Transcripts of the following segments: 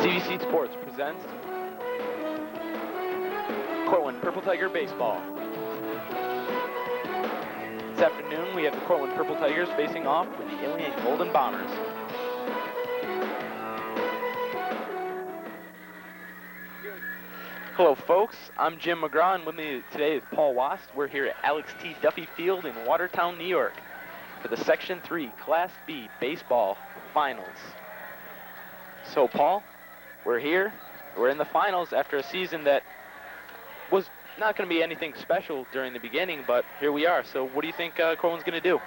CVC Sports presents Cortland Purple Tiger Baseball. This afternoon we have the Cortland Purple Tigers facing off with the Ilion Golden Bombers. Hello folks, I'm Jim McGraw and with me today is Paul Wast. We're here at Alex T. Duffy Field in Watertown, New York for the Section 3 Class B Baseball Finals. So Paul, we're here. We're in the finals after a season that was not going to be anything special during the beginning, but here we are. So what do you think Cortland's going to do?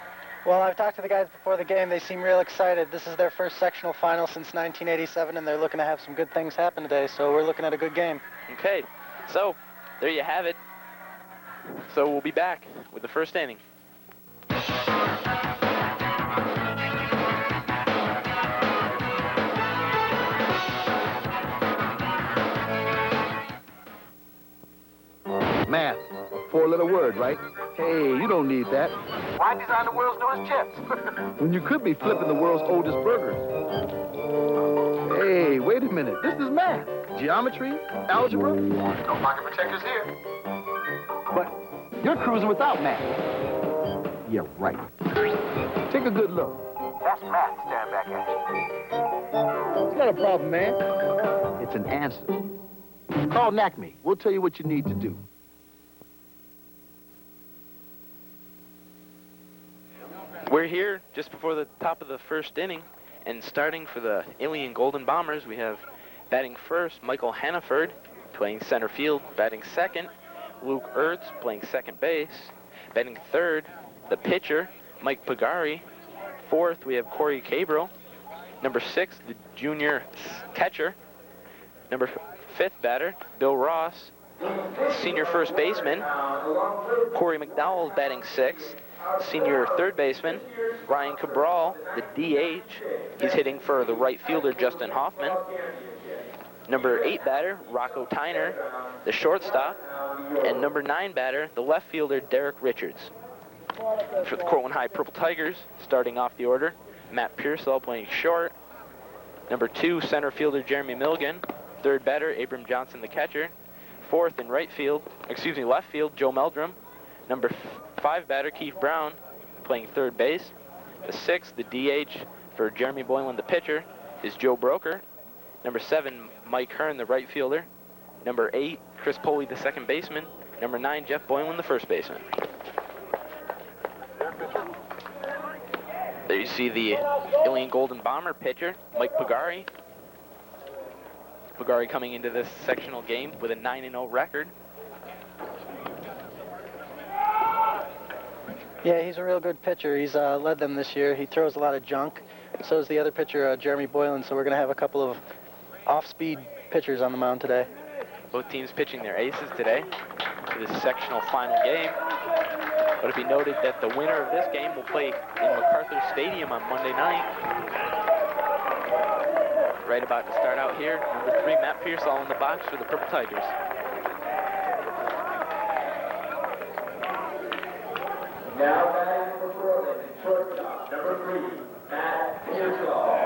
Well, I've talked to the guys before the game. They seem real excited. This is their first sectional final since 1987, and they're looking to have some good things happen today, so we're looking at a good game. Okay, so there you have it. So we'll be back with the first inning. Math, four-letter word, right? Hey, you don't need that. Why design the world's newest chips? When you could be flipping the world's oldest burgers. Hey, wait a minute. This is math. Geometry, algebra. No pocket protectors here. But you're cruising without math. Yeah, right. Take a good look. That's math staring back at you. It's not a problem, man. It's an answer. Call NACME. We'll tell you what you need to do. We're here just before the top of the first inning, and starting for the Ilion Golden Bombers, we have batting first, Michael Hannaford, playing center field. Batting second, Luke Ertz, playing second base. Batting third, the pitcher, Mike Pagari. Fourth, we have Corey Cabral. Number 6, the junior catcher. Number 5th batter, Bill Ross. Senior first baseman, Corey McDowell, batting 6th. Senior third baseman, Ryan Cabral, the DH. He's hitting for the right fielder, Justin Hoffman. Number 8 batter, Rocco Tyner, the shortstop. And number 9 batter, the left fielder, Derek Richards. For the Cortland High Purple Tigers, starting off the order, Matt Pearsall playing short. Number 2, center fielder, Jeremy Milligan. Third batter, Abram Johnson, the catcher. Fourth in left field, Joe Meldrum. Number 5 batter, Keith Brown, playing third base. The 6th, the DH for Jeremy Boylan, the pitcher, is Joe Broker. Number 7, Mike Hearn, the right fielder. Number 8, Chris Poley, the second baseman. Number 9, Jeff Boylan, the first baseman. There you see the Ilion Golden Bomber pitcher, Mike Pagari. Pagari coming into this sectional game with a 9-0 record. Yeah, he's a real good pitcher. He's led them this year. He throws a lot of junk. So is the other pitcher, Jeremy Boylan, so we're going to have a couple of off-speed pitchers on the mound today. Both teams pitching their aces today for this sectional final game. But it be noted that the winner of this game will play in MacArthur Stadium on Monday night. Right about to start out here, number 3, Matt Pearsall in the box for the Purple Tigers. Now batting for Cortland, shortstop, number 3, Matt Pearsall.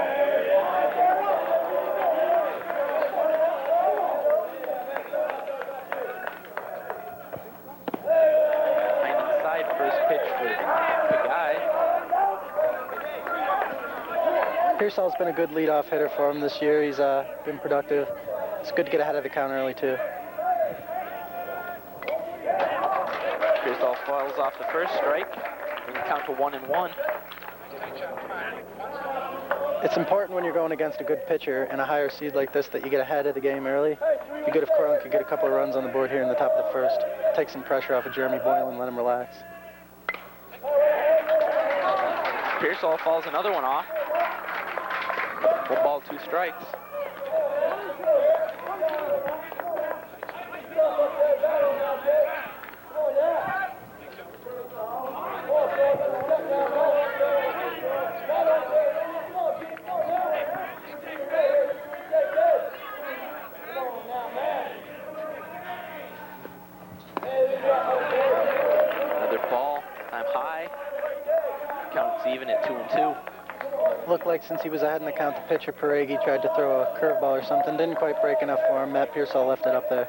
Behind on the side, first pitch for the guy. Pearsall's been a good leadoff hitter for him this year. He's been productive. It's good to get ahead of the count early, too. Pearsall falls off the first strike, bring the count to 1-1. It's important when you're going against a good pitcher and a higher seed like this that you get ahead of the game early. It'd be good if Cortland could get a couple of runs on the board here in the top of the first. Take some pressure off of Jeremy Boylan and let him relax. Pearsall falls another one off. 1 ball, 2 strikes. Another ball, time high. Counts even at 2-2. Looked like like since he was ahead in the count, the pitcher, Peregi, tried to throw a curveball or something. Didn't quite break enough for him. Matt Pearsall left it up there.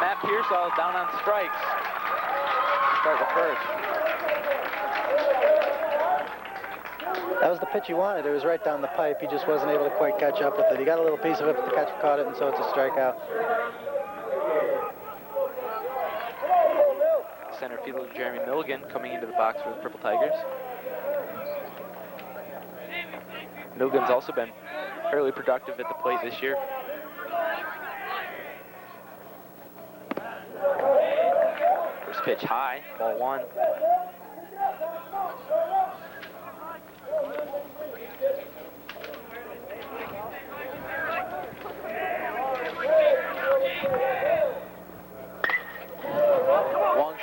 Matt Pearsall down on strikes. Start the first. That was the pitch he wanted. It was right down the pipe. He just wasn't able to quite catch up with it. He got a little piece of it, but the catcher caught it, and so it's a strikeout. Center fielder Jeremy Milligan coming into the box for the Purple Tigers. Milligan's also been fairly productive at the plate this year. First pitch high, ball one.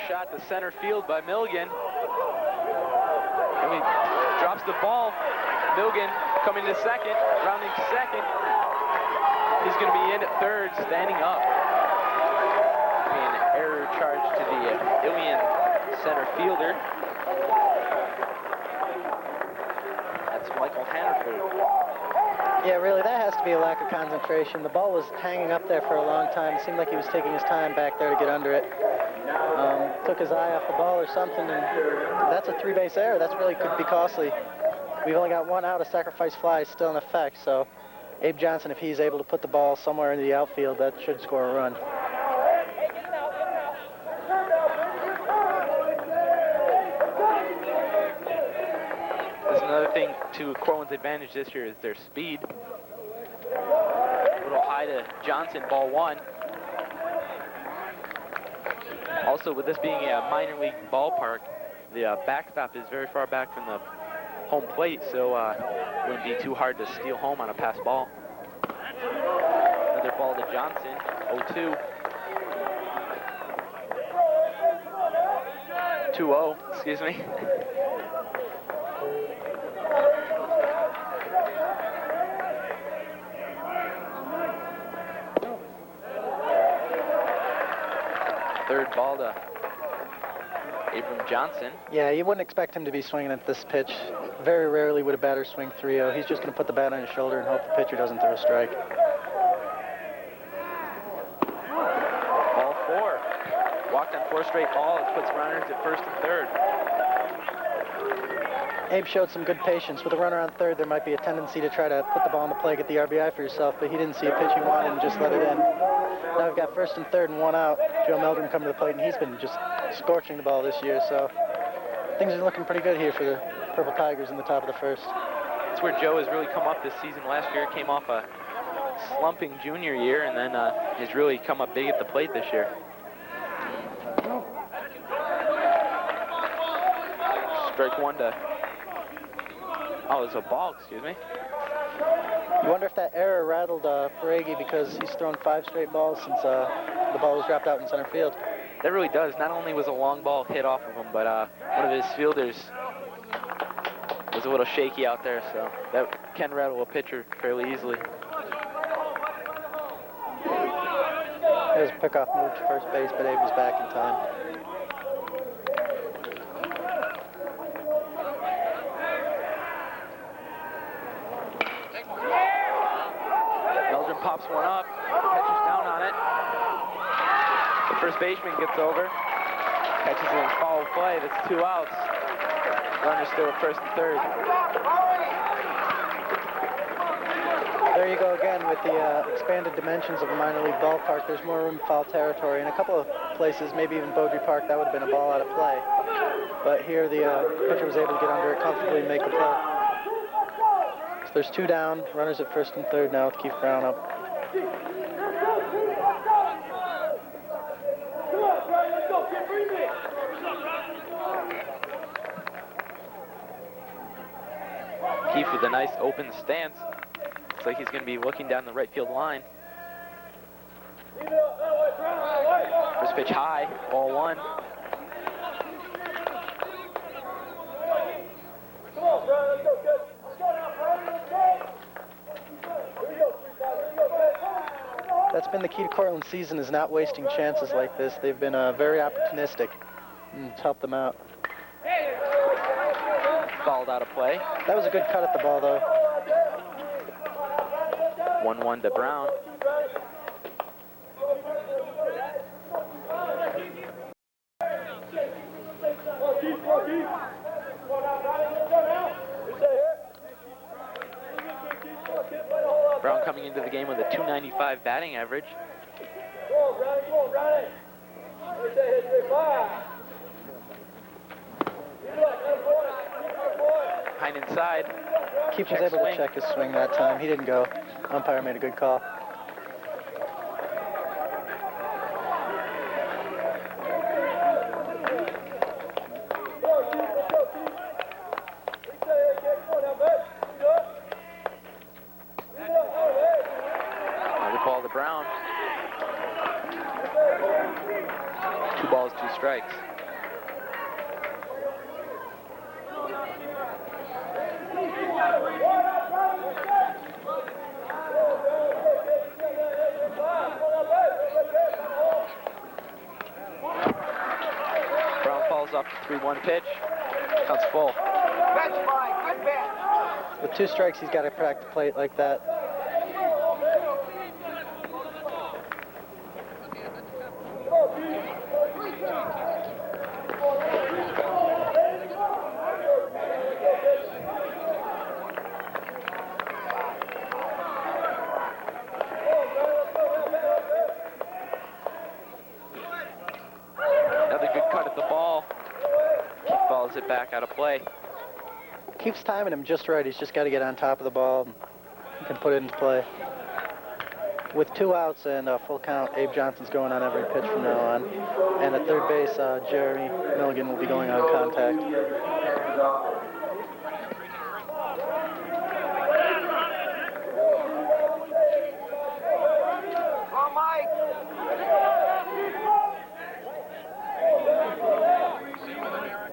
Shot to center field by Milligan. And he drops the ball. Milligan coming to second, rounding second. He's going to be in at third, standing up. An error charge to the Ilion center fielder. That's Michael Hannaford. Yeah, really, that has to be a lack of concentration. The ball was hanging up there for a long time. It seemed like he was taking his time back there to get under it. Took his eye off the ball or something, and that's a three-base error. That's really could be costly. We've only got one out. A sacrifice fly is still in effect, so Abe Johnson, if he's able to put the ball somewhere into the outfield, that should score a run. That's another thing to Cortland's advantage this year is their speed. A little high to Johnson, ball one. Also, with this being a minor league ballpark, the backstop is very far back from the home plate, so it wouldn't be too hard to steal home on a pass ball. Another ball to Johnson, 0-2. 2-0, excuse me. Third ball to Abram Johnson. Yeah, you wouldn't expect him to be swinging at this pitch. Very rarely would a batter swing 3-0. He's just going to put the bat on his shoulder and hope the pitcher doesn't throw a strike. Ball four. Walked on 4 straight balls. Puts runners at first and third. Abe showed some good patience. With a runner on third, there might be a tendency to try to put the ball in the play, get the RBI for yourself, but he didn't see a pitch he wanted and just let it in. Now we've got first and third and one out. Joe Meldrum coming to the plate, and he's been just scorching the ball this year, so things are looking pretty good here for the Purple Tigers in the top of the first. That's where Joe has really come up this season. Last year came off a slumping junior year, and then has really come up big at the plate this year. Strike one to... Oh, it's a ball, excuse me. You wonder if that error rattled Peregi because he's thrown 5 straight balls since the ball was dropped out in center field. That really does. Not only was a long ball hit off of him, but one of his fielders was a little shaky out there, so that can rattle a pitcher fairly easily. There's a pickoff move to first base, but Abe was back in time. Pops one up, catches down on it. The first baseman gets over, catches it in foul play. That's 2 outs. Runner still at first and third. There you go again with the expanded dimensions of a minor league ballpark. There's more room for foul territory. In a couple of places, maybe even Beaudry Park, that would have been a ball out of play. But here the pitcher was able to get under it comfortably and make the play. So there's 2 down, runners at first and third now with Keith Brown up. Keith with a nice open stance. Looks like he's going to be looking down the right field line. First pitch high, ball one. That's been the key to Cortland's season, is not wasting chances like this. They've been very opportunistic, and it's helped them out. fouled out of play. That was a good cut at the ball, though. 1-1 to Brown. Brown coming into the game with a .295 batting average. Hine inside. Keefe was able to check his swing that time. He didn't go. Umpire made a good call. Another ball to Brown. 2 balls, 2 strikes. Brown falls off the 3-1 pitch. Counts full. With 2 strikes, he's got to protect the plate like that. Another good cut at the ball. Keefe follows it back out of play. Keeps timing him just right. He's just got to get on top of the ball and he can put it into play. With 2 outs and a full count, Abe Johnson's going on every pitch from now on. And at third base, Jeremy Milligan will be going on contact.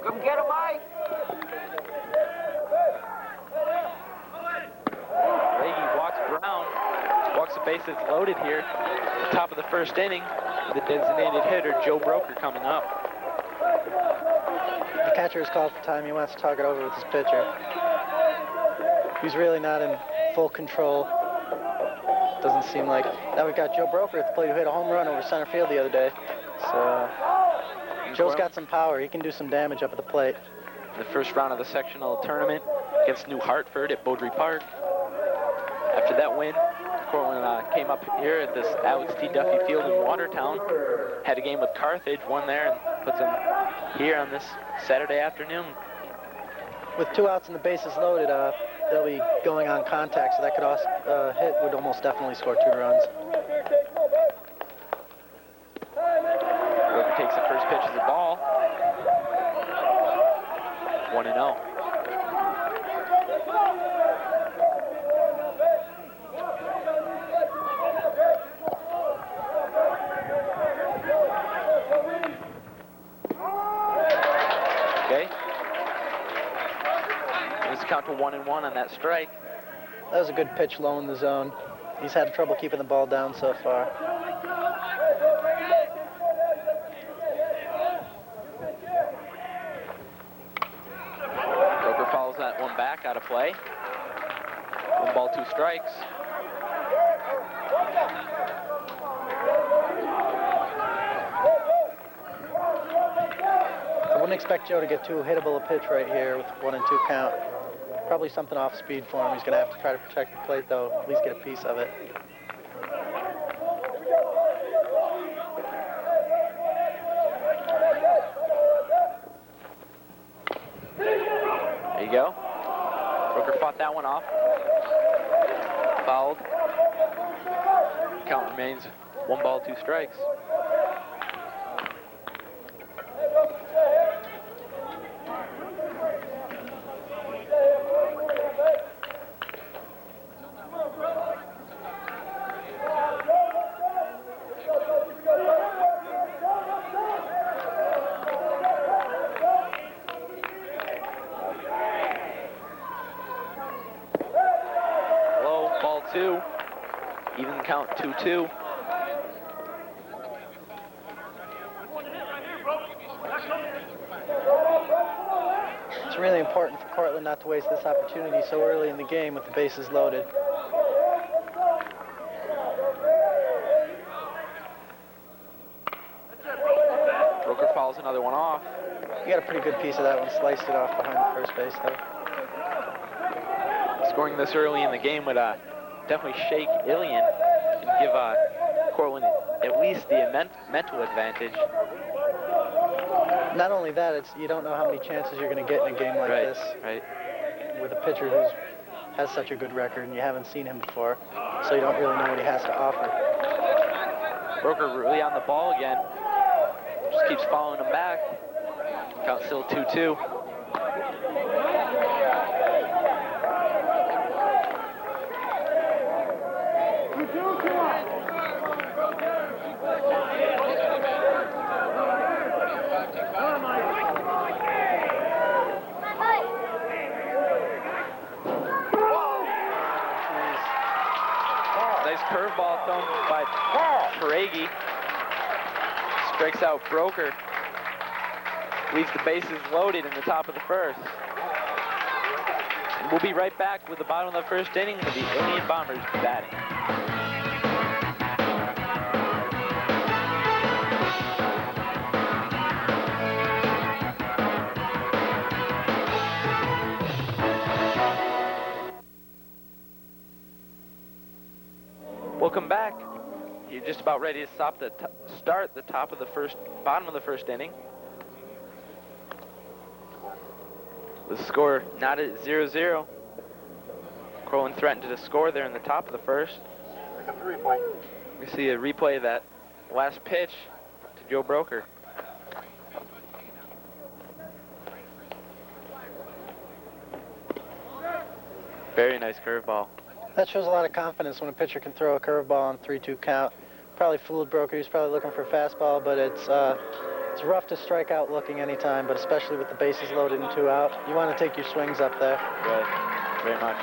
Come get him, Mike. Leahy walks Brown. Walks the bases loaded here. Top of the first inning. The designated hitter, Joe Broker, coming up. The catcher is called for time. He wants to talk it over with his pitcher. He's really not in full control. Doesn't seem like. Now we've got Joe Broker at the plate who hit a home run over center field the other day. So Joe's got some power. He can do some damage up at the plate. The first round of the sectional tournament against New Hartford at Beaudry Park. After that win, Cortland came up here at this Alex T. Duffy Field in Watertown. Had a game with Carthage, won there, and puts them here on this Saturday afternoon. With 2 outs and the bases loaded, they'll be going on contact, so that could also, hit would almost definitely score 2 runs. Broker takes the first pitch as a ball. 1-0. Okay. Let's count to 1-1 on that strike. That was a good pitch low in the zone. He's had trouble keeping the ball down so far. Broker follows that one back out of play. 1 ball, 2 strikes. I wouldn't expect Joe to get too hittable a pitch right here with 1 and 2 count. Probably something off speed for him. He's going to have to try to protect the plate, though, at least get a piece of it. There you go. Broker fought that one off. Fouled. Count remains 1 ball, 2 strikes. Low, ball 2. Even count 2-2. It's really important for Cortland not to waste this opportunity so early in the game with the bases loaded. Broker fouls another one off. He got a pretty good piece of that one, sliced it off behind the first base there. Scoring this early in the game would definitely shake Ilion and give Cortland at least the mental advantage. Not only that, it's you don't know how many chances you're going to get in a game like this. Right. With a pitcher who has such a good record and you haven't seen him before, so you don't really know what he has to offer. Broker really on the ball again. Just keeps following him back. Count still 2-2. Nice curveball thrown by Peregi. Strikes out Broker. Leaves the bases loaded in the top of the first. And we'll be right back with the bottom of the first inning with the Ilion Bombers batting. Welcome back. You're just about ready to start the bottom of the first inning. The score not at 0-0. Cortland threatened to score there in the top of the first. We see a replay of that last pitch to Joe Broker. Very nice curveball. That shows a lot of confidence when a pitcher can throw a curveball on 3-2 count. Probably fooled Broker. He's probably looking for a fastball, but it's rough to strike out looking anytime, but especially with the bases loaded and 2 out. You want to take your swings up there. Right, very much.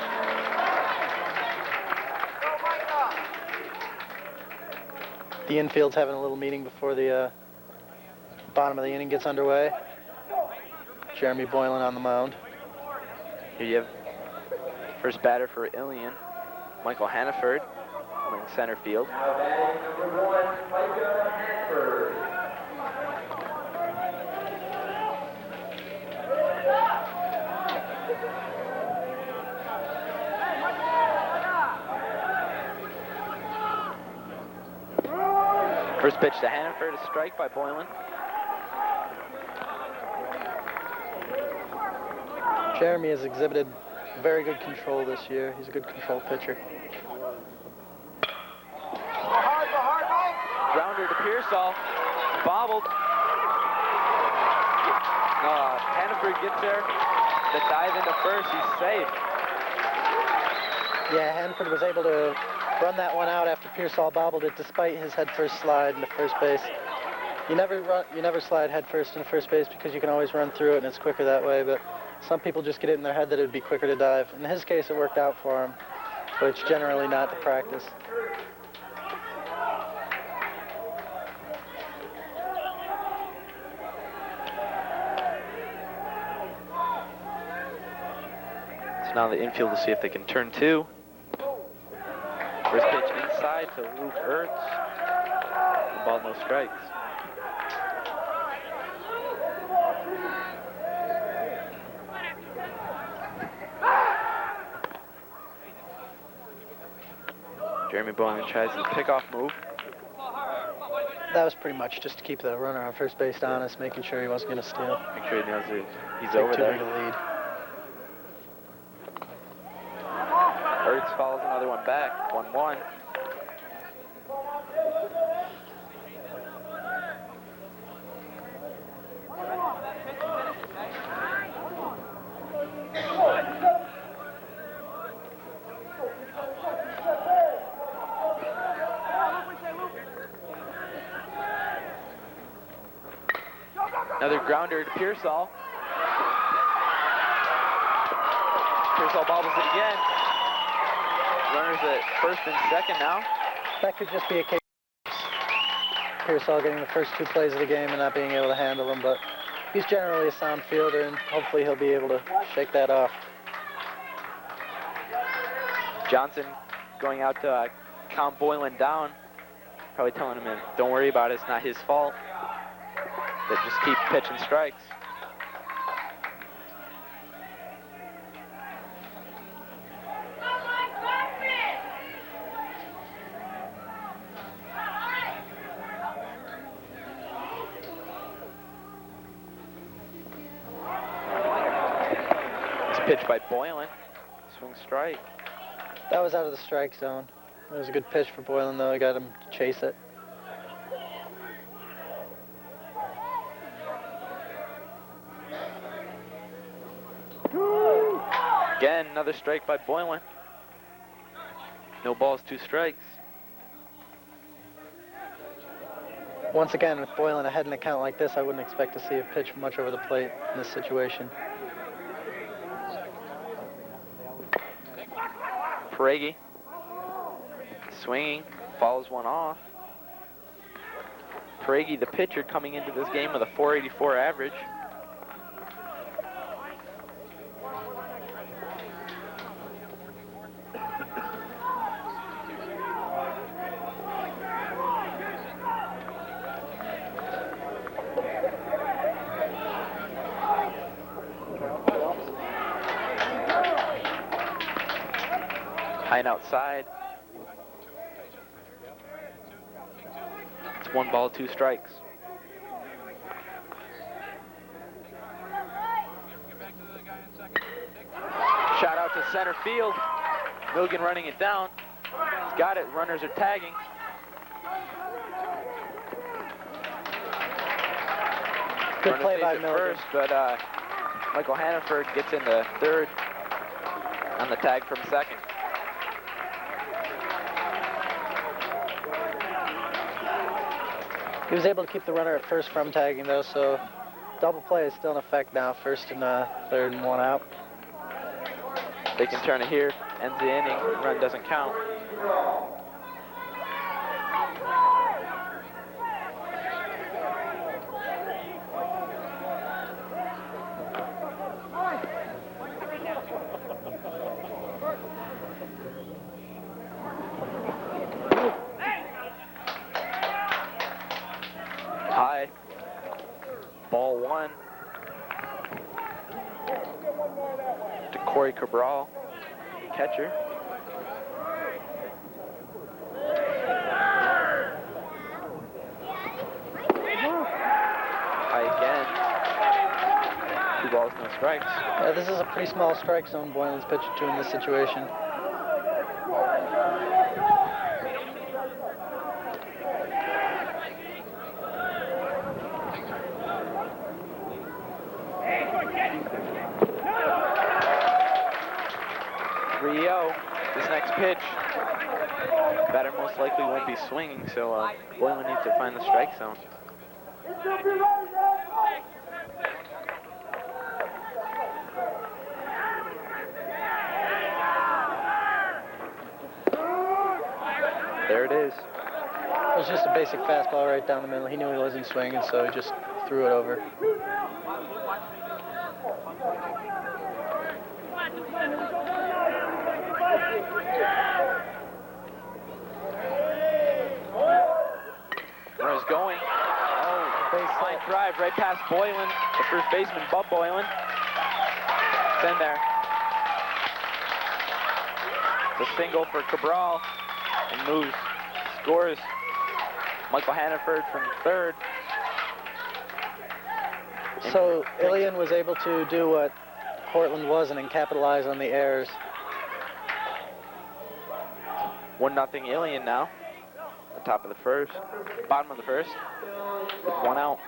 The infield's having a little meeting before the bottom of the inning gets underway. Jeremy Boylan on the mound. Here you have first batter for Ilion, Michael Hannaford, playing center field. Now batting number 1, Micah Hanford. First pitch to Hannaford, a strike by Boylan. Jeremy has exhibited very good control this year. He's a good control pitcher. Grounder to Pearsall, bobbled. Hannaford gets there, the dive into first, he's safe. Yeah, Hannaford was able to run that one out after Pearsall bobbled it despite his head-first slide into first base. You never slide head-first into first base because you can always run through it and it's quicker that way, but some people just get it in their head that it would be quicker to dive. In his case, it worked out for him, but it's generally not the practice. So now the infield to see if they can turn 2. First pitch inside to Luke Ertz. The ball, no strikes. Jeremy Boylan tries his pickoff move. That was pretty much just to keep the runner on first base honest, making sure he wasn't going to steal. Make sure he knows it. He's Take over too there. big a lead. Ertz follows another one back. 1-1. Another grounder to Pearsall. Pearsall bobbles it again. Runners at first and second now. That could just be a case of Pearsall getting the first 2 plays of the game and not being able to handle them, but he's generally a sound fielder, and hopefully he'll be able to shake that off. Johnson going out to calm Boylan down. Probably telling him, don't worry about it, it's not his fault. But just keep pitching strikes. It's pitched by Boylan. Swing strike. That was out of the strike zone. It was a good pitch for Boylan, though. He got him to chase it. Again, another strike by Boylan. No balls, 2 strikes. Once again, with Boylan ahead in a count like this, I wouldn't expect to see a pitch much over the plate in this situation. Peregi swinging, fouls one off. Peregi, the pitcher, coming into this game with a .484 average. High and outside. It's 1 ball, 2 strikes. Shot out to center field. Milligan running it down. He's got it. Runners are tagging. Good Runner play stays by at Milligan. first, but Michael Hannaford gets into third on the tag from second. He was able to keep the runner at first from tagging, though, so double play is still in effect now. First and third and 1 out. They can turn it here. Ends the inning. Run doesn't count. High. Ball 1. To Corey Cabral, catcher. High again. 2 balls, no strikes. Yeah, this is a pretty small strike zone Boylan's pitching to in this situation. This next pitch, batter most likely won't be swinging, so Boylan needs to find the strike zone. There it is. It was just a basic fastball right down the middle. He knew he wasn't swinging, so he just threw it over. Runner's going. Oh, line drive right past Boylan, the first baseman, Bub Boylan. It's in there. The single for Cabral, and moves, scores. Michael Hannaford from third. So Ilion was able to do what Cortland wasn't and capitalize on the errors. 1-0 Ilion now. The top of the first, bottom of the first, with 1 out.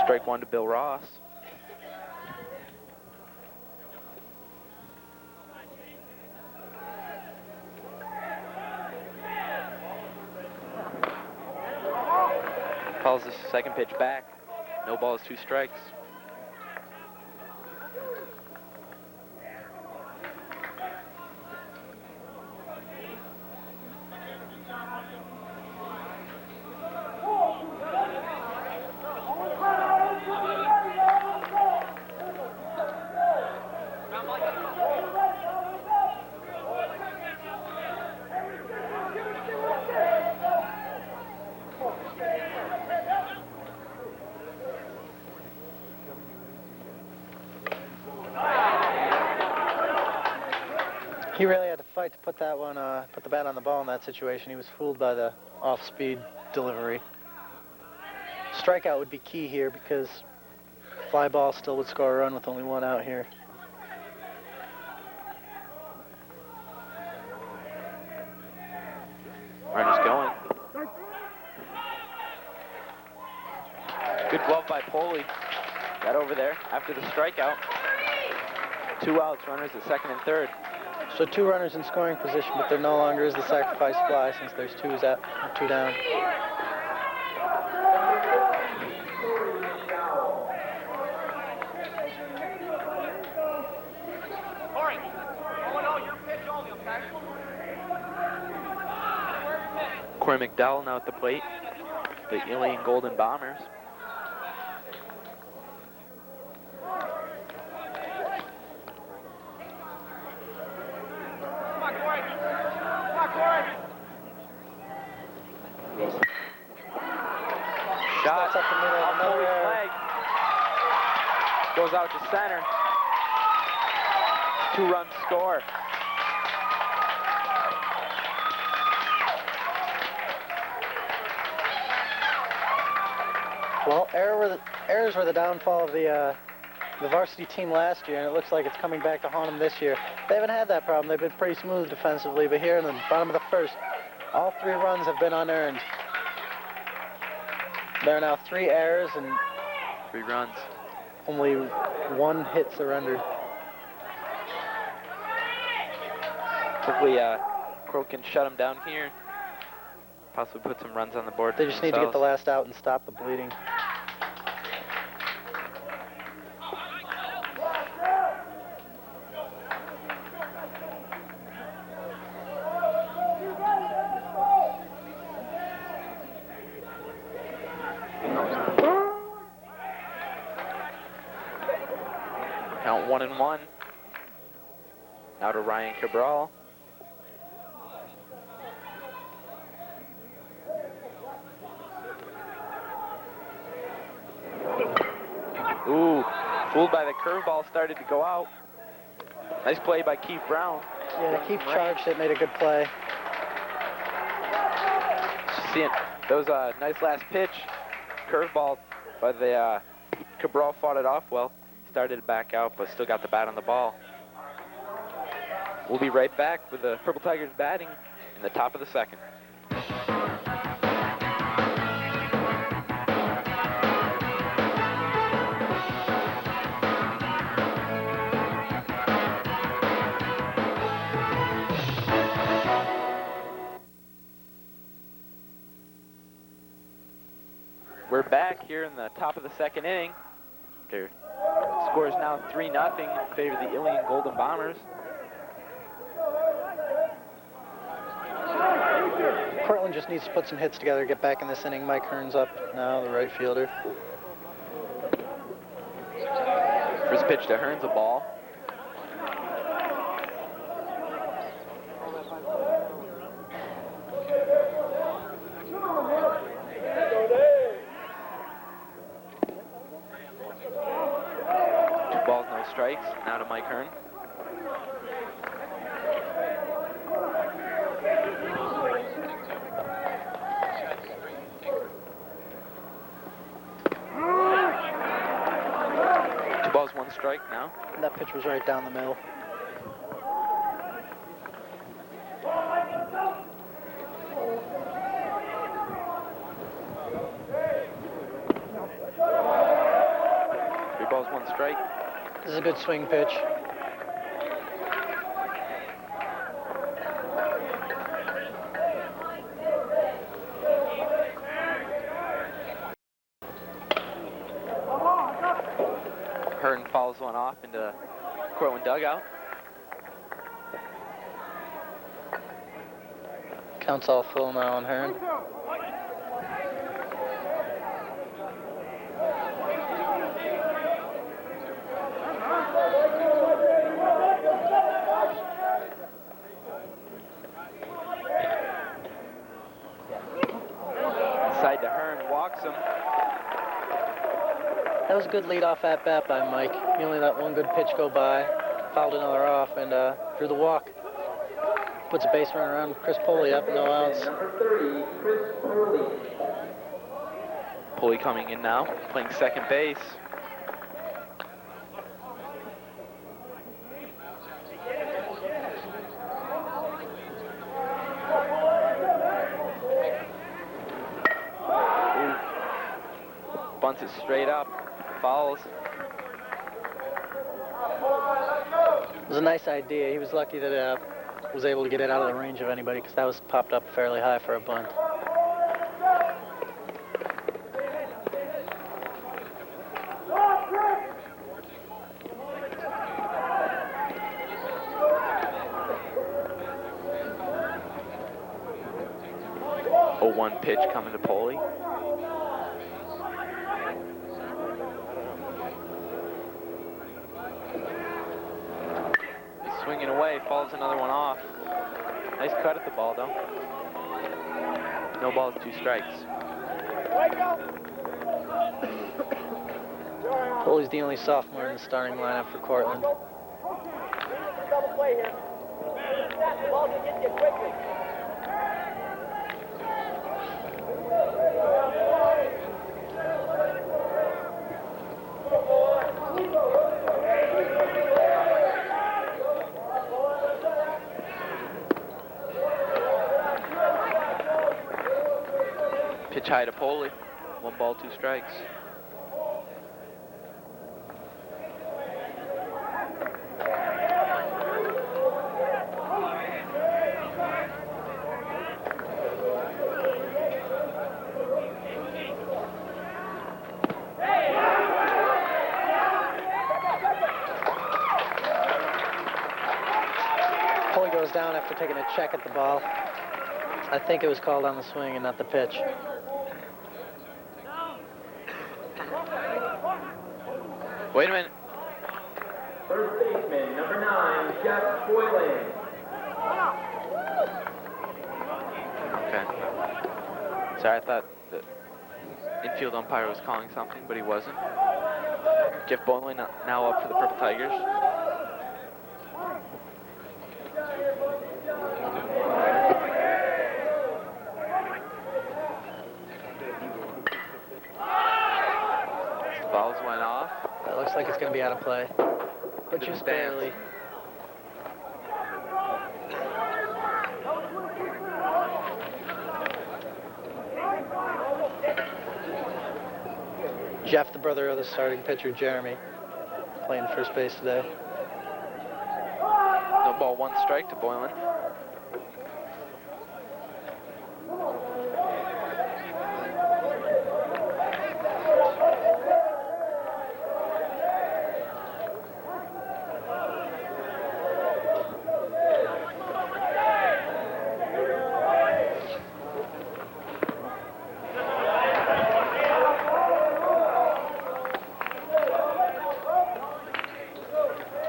Strike 1 to Bill Ross. Second pitch back. No balls, 2 strikes. He really had to fight to put that one, put the bat on the ball in that situation. He was fooled by the off-speed delivery. Strikeout would be key here because fly ball still would score a run with only 1 out here. Runner's going. Good glove by Poley. Got over there after the strikeout. 2 outs, runners at second and third. So 2 runners in scoring position, but there no longer is the sacrifice fly since there's 2 down. Corey McDowell now at the plate. The Ilion Golden Bombers. Shot Up the middle, off another Foley's error. leg. Goes out to center. 2-run score. Well, errors were the downfall of the varsity team last year, and it looks like it's coming back to haunt them this year. They haven't had that problem. They've been pretty smooth defensively, but here in the bottom of the first, all 3 runs have been unearned. There are now 3 errors and 3 runs. only 1 hit surrendered. Hopefully, Crow can shut them down here. Possibly put some runs on the board. They for just need to get the themselves. last out and stop the bleeding. Count 1-1. Now to Ryan Cabral. Ooh, fooled by the curveball, started to go out. Nice play by Keith Brown. Yeah, Keith charged it, made a good play. Seeing that was a nice last pitch. Curveball by the Cabral fought it off well. Started to back out, but still got the bat on the ball. We'll be right back with the Purple Tigers batting in the top of the second. We're back here in the top of the second inning. Their score is now 3-0 in favor of the Ilion Golden Bombers. Cortland just needs to put some hits together, get back in this inning. Mike Hearn's up now, the right fielder. First pitch to Hearns, a ball. Strikes, now to Mike Hearn. Two balls, 1 strike now. That pitch was right down the middle. Three balls, 1 strike. This is a good swing pitch. one off into the Cortland dugout. Count's all full now on Hearn. Inside to Hearn, walks him. That was a good lead-off at-bat by Mike. He only let one good pitch go by, fouled another off, and drew the walk. Puts a base runner around Chris Poley up, no outs. Number 30, Chris Cortland. Pulley coming in now, playing second base. Ooh. Bunts it straight up, fouls. It was a nice idea. He was lucky that was able to get it out of the range of anybody, because that was popped up fairly high for a bunt. A 1 pitch coming to Poley. He's swinging away, falls another one off. Nice cut at the ball, though. No balls, 2 strikes. Poley's the only sophomore in the starting lineup for Cortland. Double play here. That ball can get you quickly. Pitch high to Poley. 1 ball, 2 strikes. Poley goes down after taking a check at the ball. I think it was called on the swing and not the pitch. Wait a minute. First baseman, number 9, Jeff Boylan. Okay. Sorry, I thought the infield umpire was calling something, but he wasn't. Jeff Boylan now up for the Purple Tigers. Fouls went off. That looks like it's going to be out of play. But Into the just stands. barely. Jeff, the brother of the starting pitcher, Jeremy, playing first base today. No ball, 1 strike to Boylan.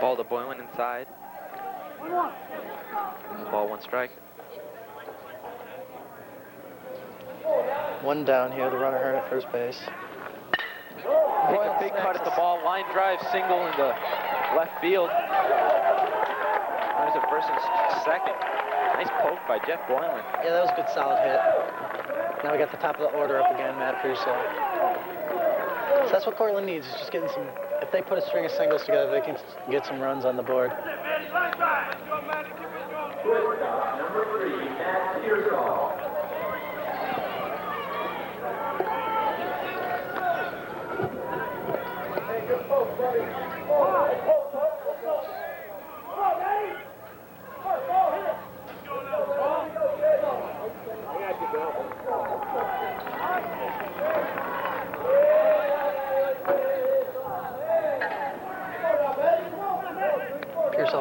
Ball to Boylan inside. Ball, 1 strike. 1 down here, the runner Hearn at first base. Take a big cut at the ball. Line drive, single into left field. Runners at first and second. Nice poke by Jeff Boylan. Yeah, that was a good solid hit. Now we got the top of the order up again, Matt Purcell. So that's what Cortland needs, is just getting some, if they put a string of singles together, they can get some runs on the board. Shortstop, number 3, Matt Pearsall.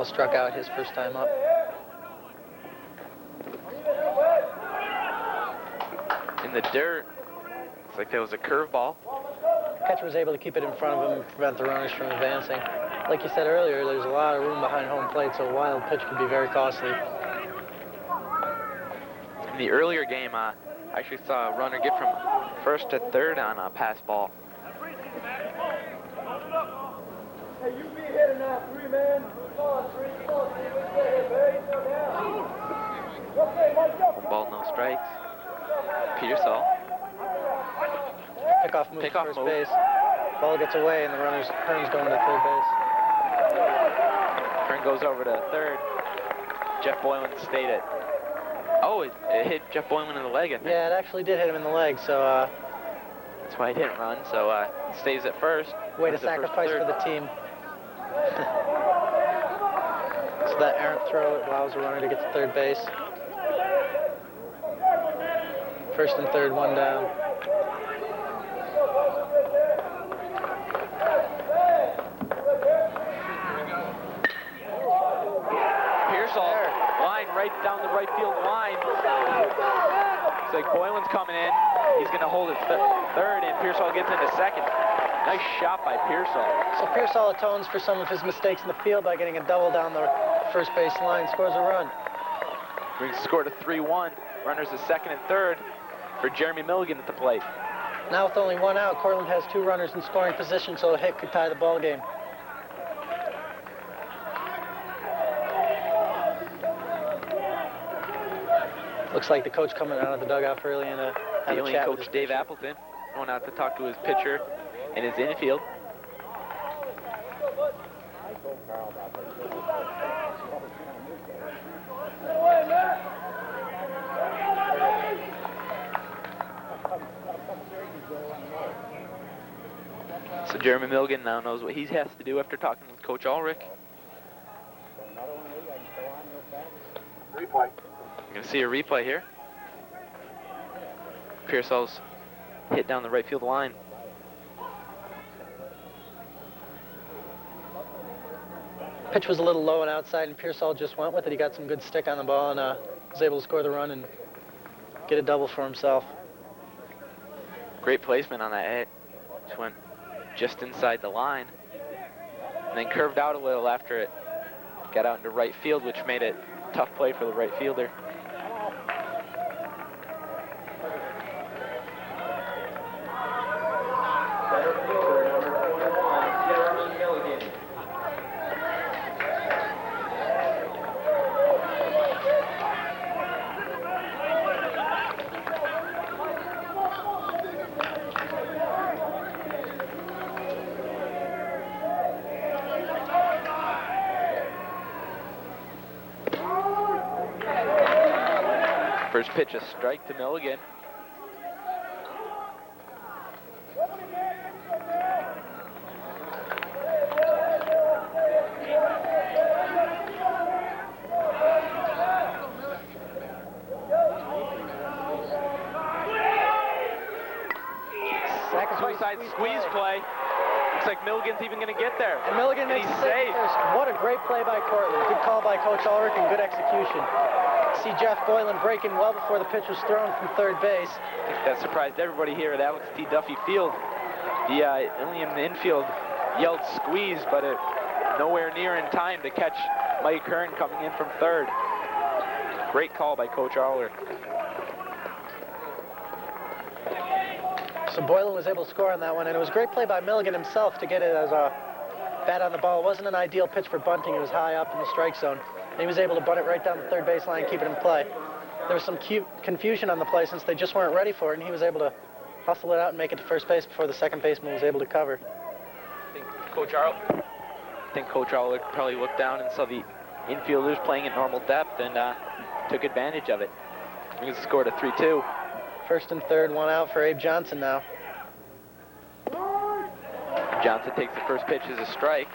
ball struck out his first time up. In the dirt, looks like there was a curveball. Catcher was able to keep it in front of him and prevent the runners from advancing. Like you said earlier, there's a lot of room behind home plate, so a wild pitch could be very costly. In the earlier game, I actually saw a runner get from first to third on a pass ball. Hey, you be hitting now, 3 man. Come on, 3. Come on, 3. Let's get it, baby. Okay, Mike, go. 1 ball, no strikes. Petersall. Pickoff move to Pickoff first move. base. Ball gets away, and the runner's going to third base. Kern goes over to third. Jeff Boylan stayed it. Oh, it hit Jeff Boylan in the leg, I think. Yeah, it actually did hit him in the leg, so That's why he didn't run, so it stays at first. way to Runs at first, sacrifice third. for the team. So that errant throw allows the runner to get to third base. First and third, 1 down. Pearsall, line right down the right field line. It's like Boylan's coming in. He's going to hold it third, and Pearsall gets into second. Nice shot by Pearsall. So Pearsall atones for some of his mistakes in the field by getting a double down the first base line, scores a run. Brings the score to 3-1. Runners at second and third for Jeremy Milligan at the plate. Now with only 1 out, Cortland has 2 runners in scoring position, so a hit could tie the ball game. Looks like the coach coming out of the dugout early and have The a Ilion chat with coach his Dave pitcher. Appleton going out to talk to his pitcher and his infield. So Jeremy Milligan now knows what he has to do after talking with Coach Ulrich. Replay. You're going to see a replay here. Pearsall's hit down the right field line. Pitch was a little low and outside, and Pearsall just went with it. He got some good stick on the ball and was able to score the run and get a double for himself. Great placement on that hit. Just went just inside the line. And then curved out a little after it got out into right field, which made it a tough play for the right fielder. Center fielder, number 21, Jeremy Milligan. First pitch, a strike to Milligan. Suicide squeeze play. Looks like Milligan's even going to get there. And Milligan And makes he's the save safe. first. What a great play by Cortland. Good call by Coach Ulrich and good execution. See Jeff Boylan breaking well before the pitch was thrown from third base. I think that surprised everybody here at Alex T. Duffy Field. The Ilion infield yelled squeeze, but it nowhere near in time to catch Mike Kern coming in from third. Great call by Coach Ulrich. So Boylan was able to score on that one, and it was a great play by Milligan himself to get it as a bat on the ball. It wasn't an ideal pitch for bunting. It was high up in the strike zone. And he was able to bunt it right down the third base line, keep it in play. There was some confusion on the play since they just weren't ready for it, and he was able to hustle it out and make it to first base before the second baseman was able to cover. I think Coach Ulrich probably looked down and saw the infielders playing at normal depth and took advantage of it. He scored a 3-2. First and third, 1 out for Abe Johnson now. Johnson takes the first pitch as a strike.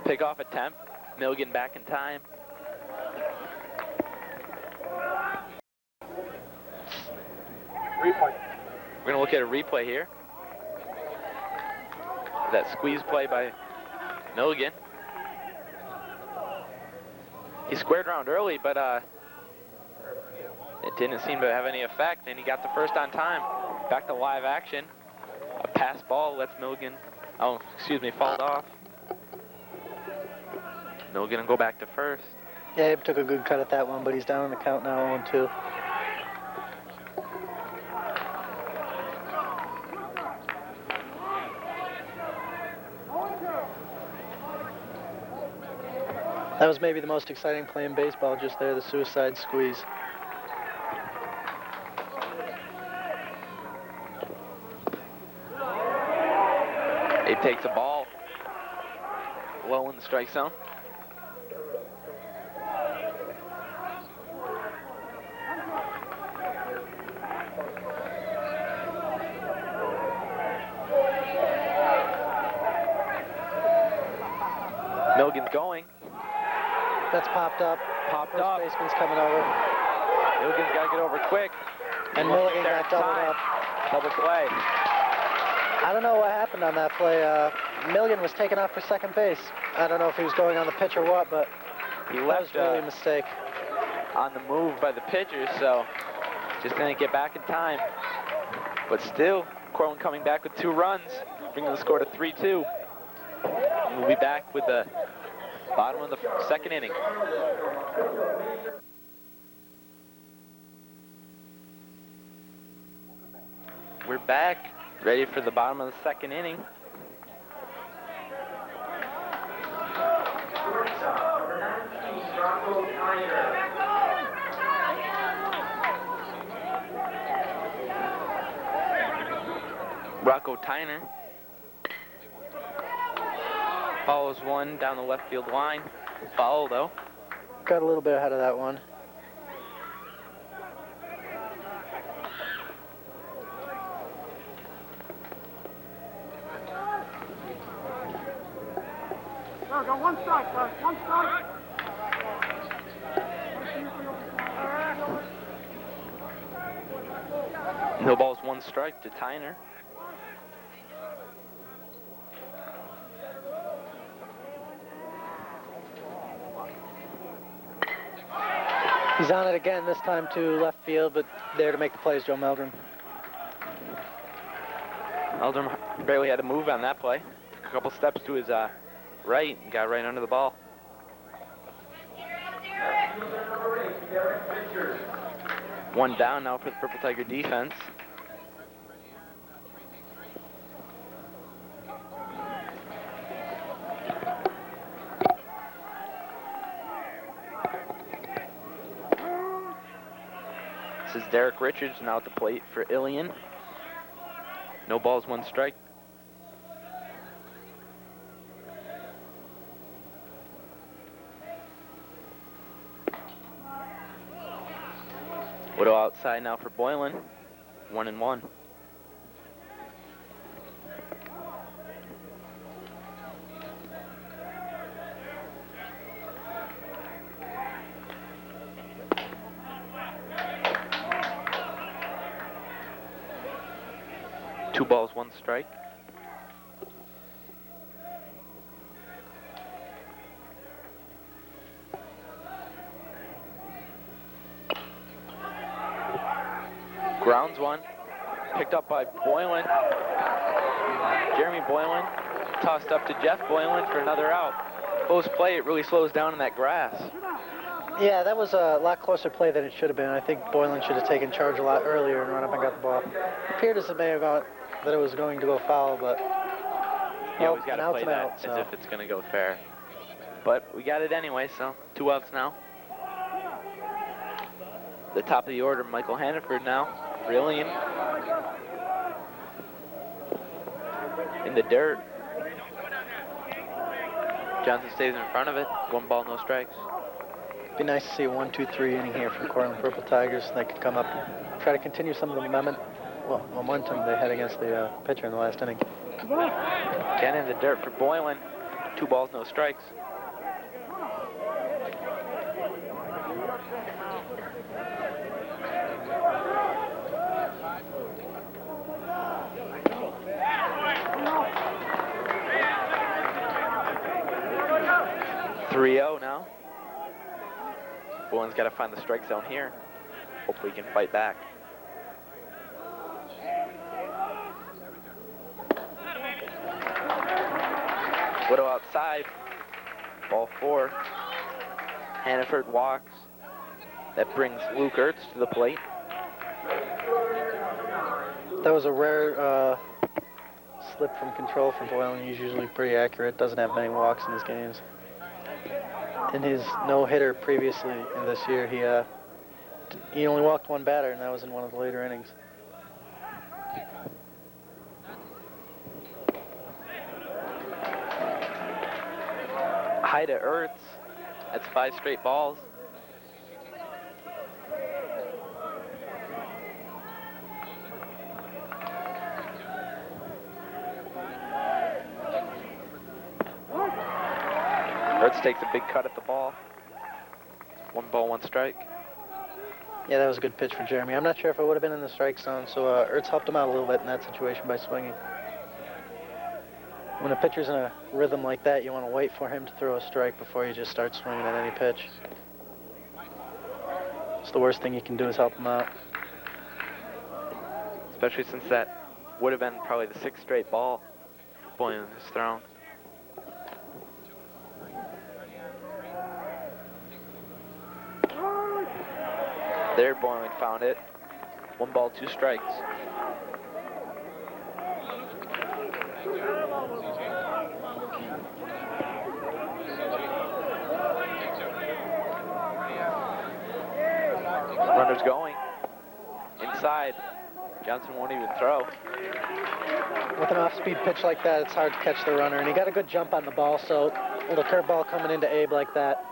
Pick off attempt. Milligan back in time. Replay. We're gonna look at a replay here. That squeeze play by Milligan. He squared around early, but it didn't seem to have any effect, and he got the first on time. Back to live action. A pass ball lets Milligan, fouled off. Milligan will go back to first. Yeah, Abe took a good cut at that one, but he's down on the count now, 0-2. That was maybe the most exciting play in baseball just there, the suicide squeeze. Abe takes a ball low in the strike zone. Milligan's going. That's popped up. Popped First up. baseman's coming over. Milligan's got to get over quick. And He won't Milligan get there got in doubled time. up. Double play. I don't know what happened on that play. Milligan was taken off for second base. I don't know if he was going on the pitch or what, but He that was left really a mistake. on the move by the pitcher, so just didn't get back in time. But still, Cortland coming back with 2 runs, bringing the score to 3-2. We'll be back with the bottom of the second inning. We're back, ready for the bottom of the second inning. Rocco Tyner follows one down the left field line. Foul though. Got a little bit ahead of that one. Got 1 strike, guys. 1 strike. No balls, 1 strike to Tyner. He's on it again, this time to left field, but there to make the play is Joe Meldrum. Meldrum barely had to move on that play. Took a couple steps to his right and got right under the ball. One down now for the Purple Tiger defense. This is Derek Richards now at the plate for Ilion. No balls, 1 strike. Widow outside now for Boylan. 1-1. Two balls, 1 strike. Grounds one. Picked up by Boylan. Jeremy Boylan tossed up to Jeff Boylan for another out. Close play, it really slows down in that grass. Yeah, that was a lot closer play than it should have been. I think Boylan should have taken charge a lot earlier and run up and got the ball. Appeared as it may have gone, that it was going to go foul, but You always got to an play out's an that out, as so. if it's going to go fair. But we got it anyway, so 2 outs now. The top of the order, Michael Hannaford now. Brilliant. In the dirt. Johnson stays in front of it. 1 ball, no strikes. Be nice to see a 1-2-3 inning here from Cortland Purple Tigers. They could come up and try to continue some of the momentum they had against the pitcher in the last inning. Again in the dirt for Boylan. 2 balls, no strikes. (3-0) now. Bowen's got to find the strike zone here. Hopefully he can fight back. Widow outside. Ball 4. Hannaford walks. That brings Luke Ertz to the plate. That was a rare slip from control for Boylan. He's usually pretty accurate, doesn't have many walks in his games. In his no-hitter previously in this year, he only walked one batter, and that was in one of the later innings. High to Ertz. That's 5 straight balls. Ertz takes a big cut at the ball. 1 ball, 1 strike. Yeah, that was a good pitch for Jeremy. I'm not sure if it would have been in the strike zone, so Ertz helped him out a little bit in that situation by swinging. When a pitcher's in a rhythm like that, you want to wait for him to throw a strike before you just start swinging at any pitch. It's the worst thing you can do is help him out. Especially since that would have been probably the 6th straight ball Boylan has thrown. There, Boylan found it. 1 ball, 2 strikes. Runner's going. Inside. Johnson won't even throw. With an off-speed pitch like that, it's hard to catch the runner, and he got a good jump on the ball, so with a curveball coming into Abe like that,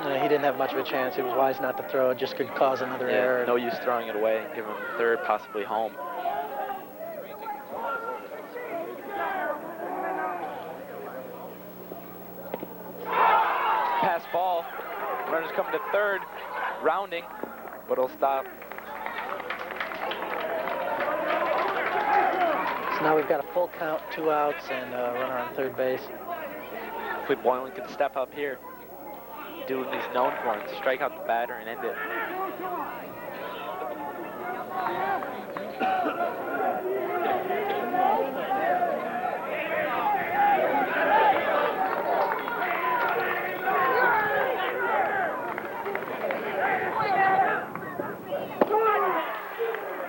he didn't have much of a chance. He was wise not to throw. It just could cause another error. No use throwing it away. Give him 3rd, possibly home. Pass ball. Runner's coming to 3rd. Rounding, but it'll stop. So now we've got a full count, 2 outs, and a runner on 3rd base. Hopefully Boylan can step up here. Do what he's known for, and strike out the batter and end it.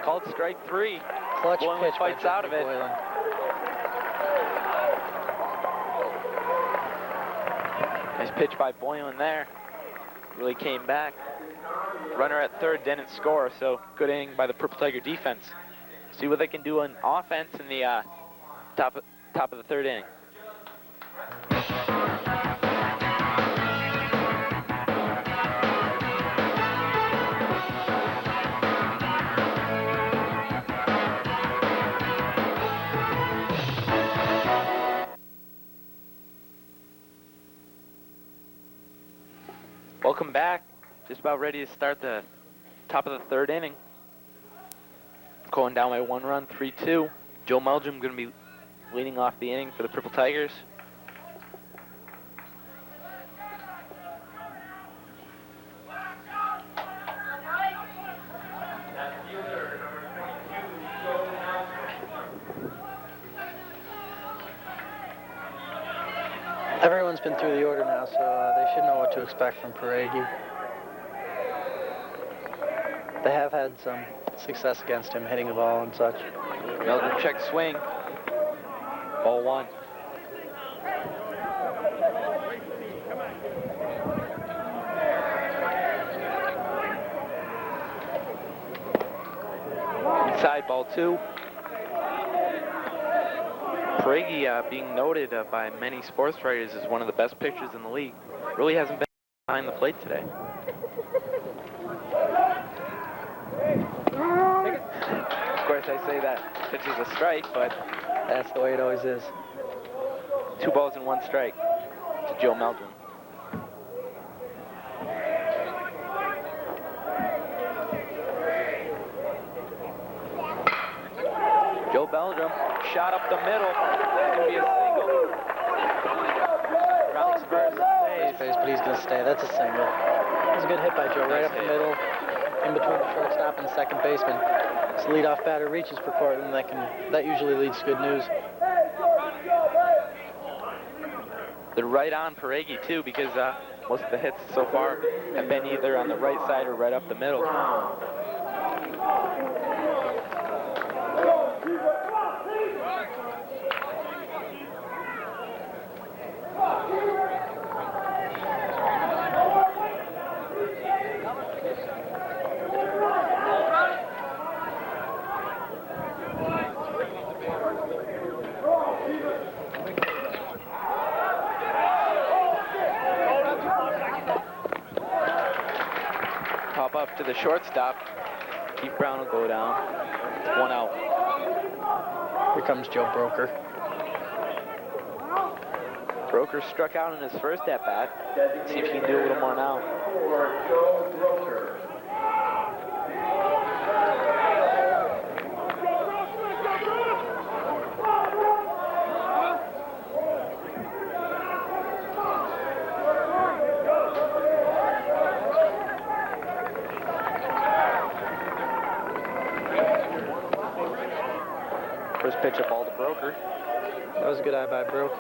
Called strike 3. Clutch Boylan pitch by fights out of it. Boylan. Nice pitch by Boylan there. Really came back. Runner at 3rd didn't score, so good inning by the Purple Tiger defense. See what they can do on offense in the top of the 3rd inning. Welcome back. Just about ready to start the top of the 3rd inning. Going down by 1 run, 3-2. Joe Meldrum going to be leading off the inning for the Purple Tigers. Everyone's been through the order now, so they should know what to expect from Peregi. They have had some success against him, hitting the ball and such. Meldrum check swing. Ball 1. Inside, ball 2. Peregi being noted by many sports writers as one of the best pitchers in the league. Really hasn't been behind the plate today. Of course, I say that pitch is a strike, but That's the way it always is. 2 balls and 1 strike to Joe Meldrum. Meldrum. Shot up the middle. It's going to be a single. Rally's first stays. But he's going to stay. That's a single. It was a good hit by Joe, right up the middle, in between the shortstop and the second baseman. So leadoff batter reaches for Cortland. That usually leads to good news. They're right on Peregi too, because most of the hits so far have been either on the right side or right up the middle. Pop up to the shortstop. Keith Brown will go down. It's 1 out. Here comes Joe Broker. Broker struck out in his first at-bat. See if he can do a little more now. Joe Broker. First pitch up ball to Broker. That was a good eye by Broke.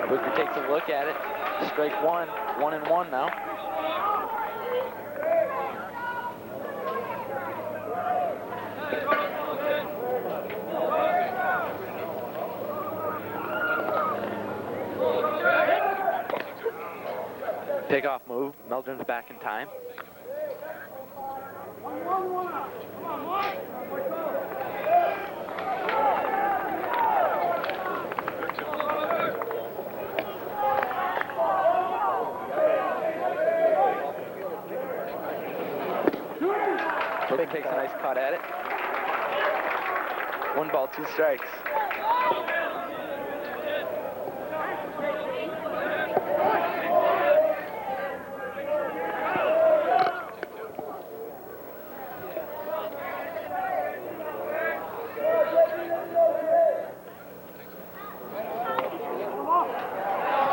Broker takes a look at it. Strike one. 1-1 now. Pickoff move. Meldrum's back in time. Broker takes a nice cut at it. 1 ball, 2 strikes.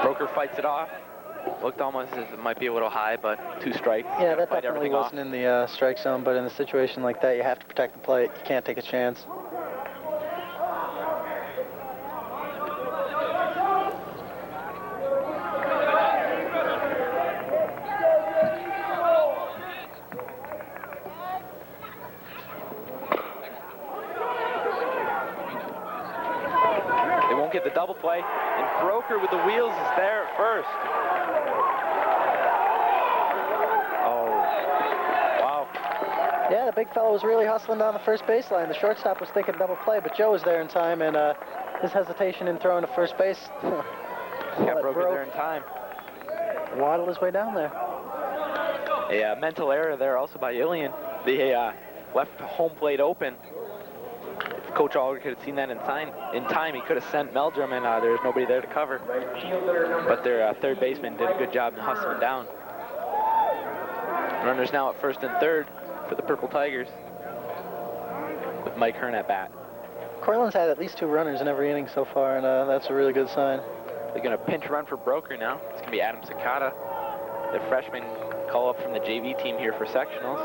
Broker fights it off. Looked almost as if it might be a little high, but 2 strikes. Yeah, that fight definitely everything wasn't in the strike zone, but in a situation like that, you have to protect the plate. You can't take a chance. They won't get the double play, and Broker with the wheels is there at first. Oh, wow. Yeah, the big fellow was really hustling down the first baseline. The shortstop was thinking double play, but Joe was there in time, and his hesitation in throwing to first base Got Broker there in time. waddled his way down there. A mental error there also by Ilion. They left home plate open. If Coach Allred could have seen that in time, he could have sent Meldrum, and there was nobody there to cover. But their third baseman did a good job in hustling down. Runners now at first and third for the Purple Tigers, with Mike Hearn at bat. Cortland's had at least 2 runners in every inning so far, and that's a really good sign. They're going to pinch run for Broker now. It's going to be Adam Sakata, the freshman call up from the JV team here for sectionals.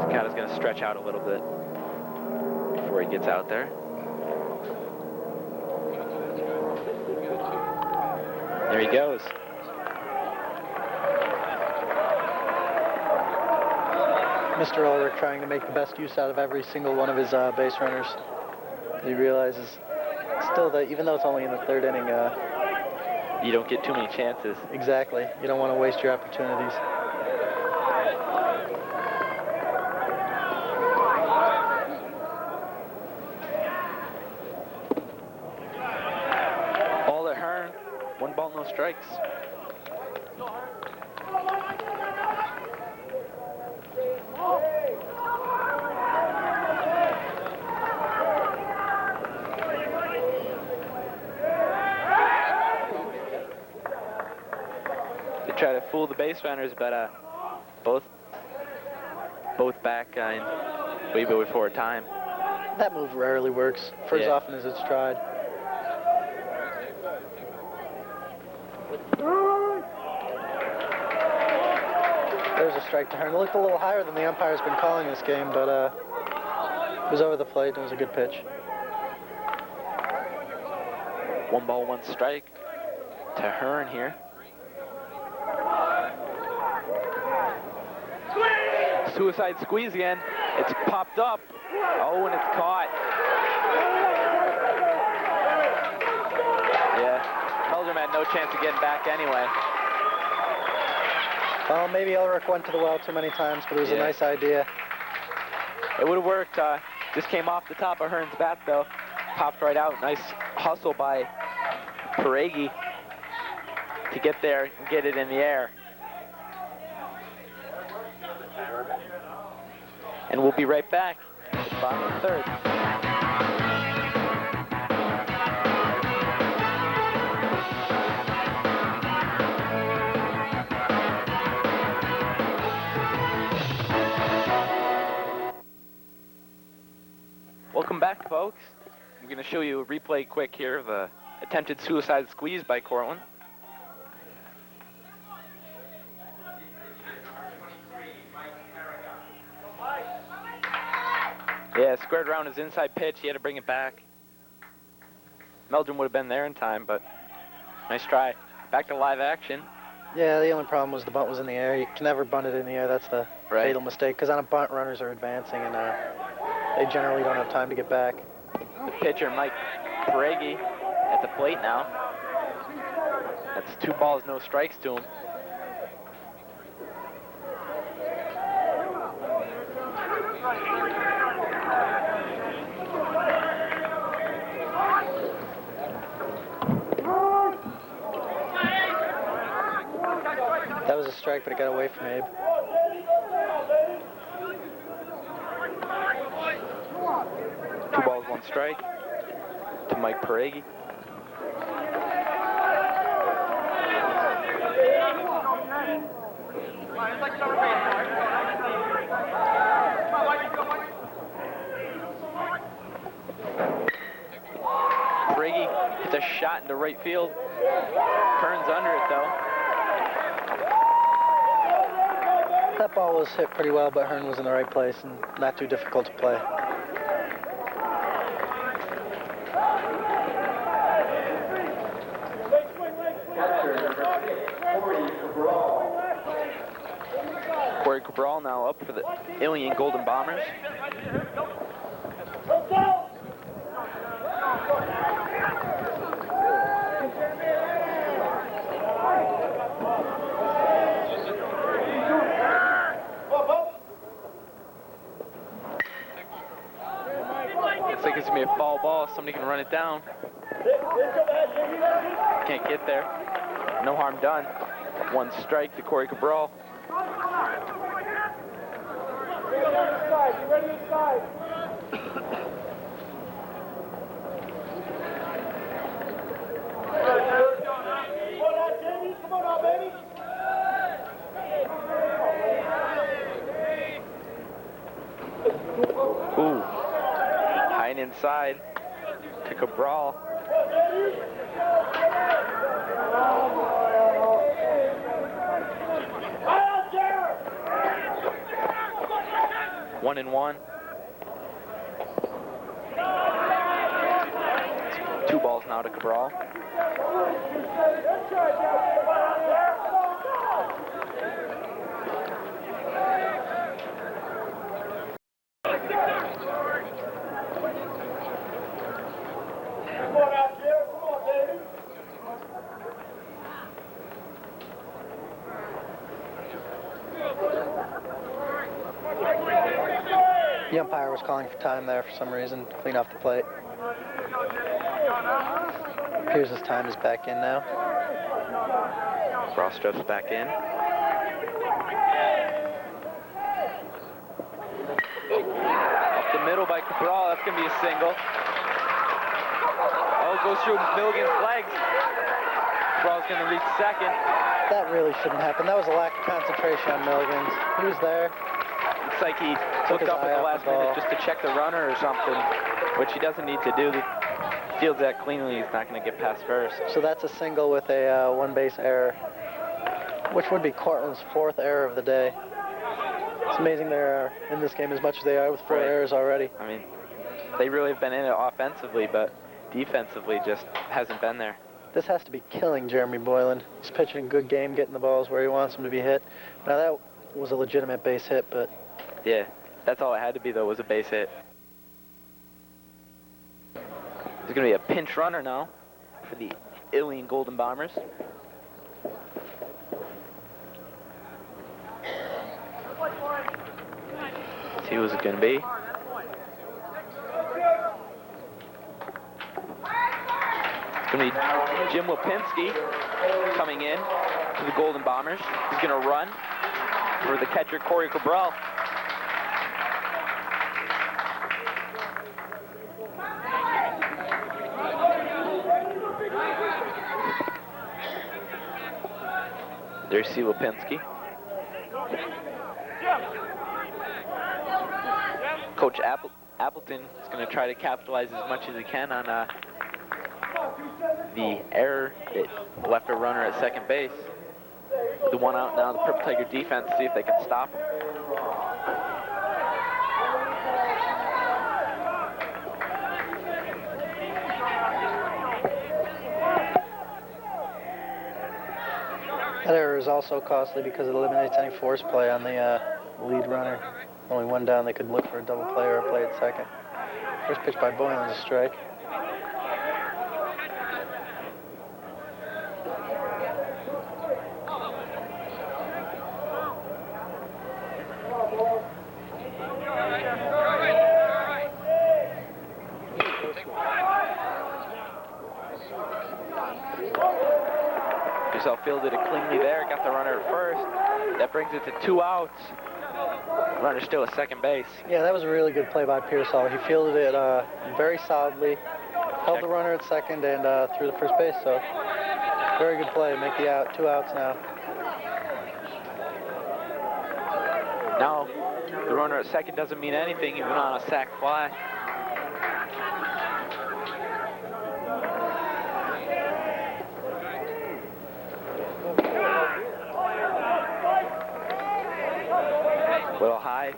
Sakata's going to stretch out a little bit before he gets out there. There he goes. Mr. Ulrich trying to make the best use out of every single one of his base runners. He realizes still that even though it's only in the 3rd inning, You don't get too many chances. exactly, you don't want to waste your opportunities. strikes. They try to fool the base runners, but both back in way before time. That move rarely works for as often as it's tried. There's a strike to Hearn. It looked a little higher than the umpire's been calling this game, but it was over the plate and it was a good pitch. 1 ball, 1 strike to Hearn here. Suicide squeeze again. It's popped up. Oh, and it's caught. Yeah, Meldrum had no chance of getting back anyway. Well, maybe Ulrich went to the well too many times, but it was a nice idea. It would have worked. Just came off the top of Hearn's bat, though. Popped right out. Nice hustle by Peregi to get there and get it in the air. And we'll be right back at the bottom of the 3rd. Welcome back, folks. I'm going to show you a replay quick here of a attempted suicide squeeze by Cortland. Yeah, squared around his inside pitch. He had to bring it back. Meldrum would have been there in time, but nice try. Back to live action. Yeah, the only problem was the bunt was in the air. You can never bunt it in the air. That's the fatal mistake, because on a bunt, runners are advancing, and they generally don't have time to get back. The pitcher, Mike Peregi, at the plate now. That's 2 balls, no strikes to him. That was a strike, but it got away from Abe. Two balls, 1 strike to Mike Peregi. Peregi hits a shot into right field. Hearn's under it, though. That ball was hit pretty well, but Hearn was in the right place and not too difficult to play. Corey Cabral now up for the Ilion Golden Bombers. Looks like it's going to be a foul ball. Somebody can run it down. Can't get there. No harm done. 1 strike to Corey Cabral. Ooh. High and inside to Cabral. One and one. 2 balls now to Cabral. The umpire was calling for time there for some reason, to clean off the plate. Appears his time is back in now. Cross strips back in. Up the middle by Cabral. That's going to be a single. Oh, it goes through Milligan's legs. Cabral's going to reach second. That really shouldn't happen. That was a lack of concentration on Milligan's. He was there. Looks like he Took looked his up eye at the off last the ball. minute just to check the runner or something, which he doesn't need to do. He fields that cleanly. He's not going to get past first. So that's a single with a one-base error, which would be Cortland's 4th error of the day. It's amazing they're in this game as much as they are with 4 errors already. I mean, they really have been in it offensively, but defensively just hasn't been there. This has to be killing Jeremy Boylan. He's pitching a good game, getting the balls where he wants them to be hit. Now that was a legitimate base hit, but Yeah, that's all it had to be, though, was a base hit. There's going to be a pinch runner now for the Ilion Golden Bombers. Let's see who's it going to be. It's going to be Jim Lipinski coming in to the Golden Bombers. He's going to run for the catcher, Corey Cabral. There's C. Lipinski. Coach Appleton is going to try to capitalize as much as he can on the error that left a runner at second base. With the one out now, the Purple Tiger defense, see if they can stop him. that error is also costly because it eliminates any force play on the lead runner. Only one down, they could look for a double play or a play at second. First pitch by Boylan is a strike. Yourself fielded it cleanly there, got the runner at first. That brings it to 2 outs. Runner still at second base. Yeah, that was a really good play by Pearsall. He fielded it very solidly, held the runner at second, and threw the first base. So, very good play. Make the out. 2 outs now. Now, the runner at second doesn't mean anything even on a sac fly. Little high.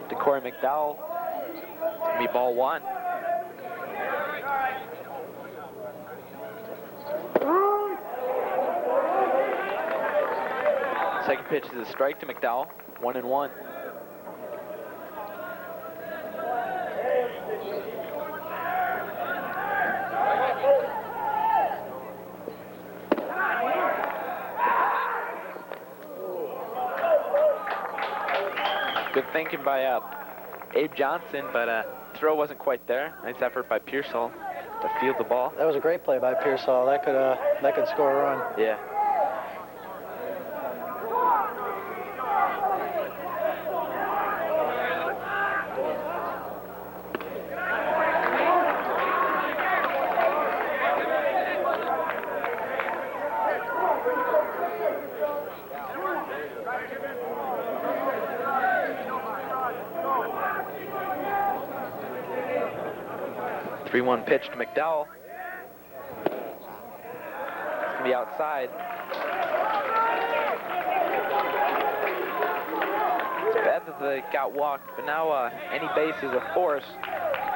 To Corey McDowell. It's gonna be ball 1. Second pitch is a strike to McDowell. 1-1. Good thinking by Abe Johnson, but throw wasn't quite there. Nice effort by Pearsall to field the ball. That was a great play by Pearsall. That could score a run. Yeah. Three-one pitch to McDowell. It's gonna be outside. It's bad that they got walked, but now any base is a force,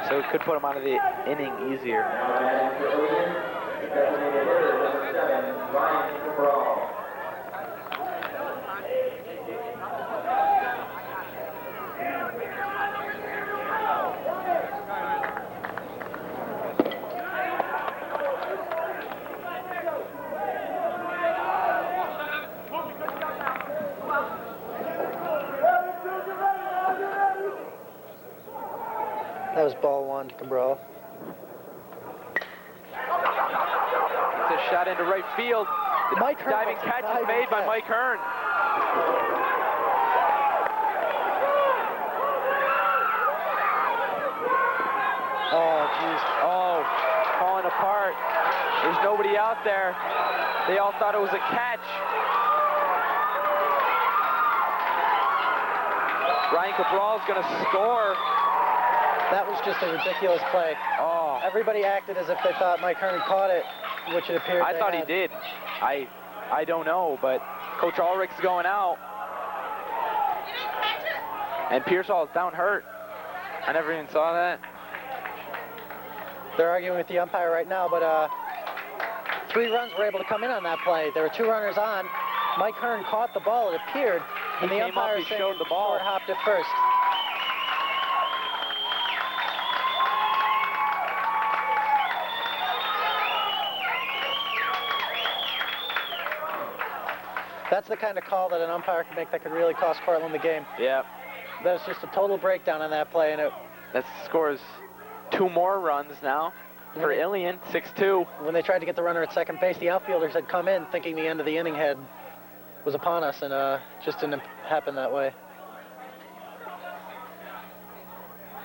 so it could put them out of the inning easier. That was ball 1 to Cabral. shot into right field. The Mike Hearn diving makes a catch is diving made by catch. Mike Hearn. Oh, jeez. Oh, falling apart. There's nobody out there. They all thought it was a catch. Ryan Cabral's going to score. That was just a ridiculous play. Oh, Everybody acted as if they thought Mike Hearn caught it, which it appeared I they thought he had. did. I don't know, but Coach Ulrich's going out. And Pearsall's down hurt. I never even saw that. They're arguing with the umpire right now, but 3 runs were able to come in on that play. There were 2 runners on. Mike Hearn caught the ball, it appeared, and He the came up, umpire he saying showed the ball. short hopped it first. That's the kind of call that an umpire can make that could really cost Cortland the game. Yeah, That's just a total breakdown on that play, and that scores 2 more runs now for Ilion, 6-2. when they tried to get the runner at second base, the outfielders had come in thinking the end of the inning was upon us, and just didn't happen that way.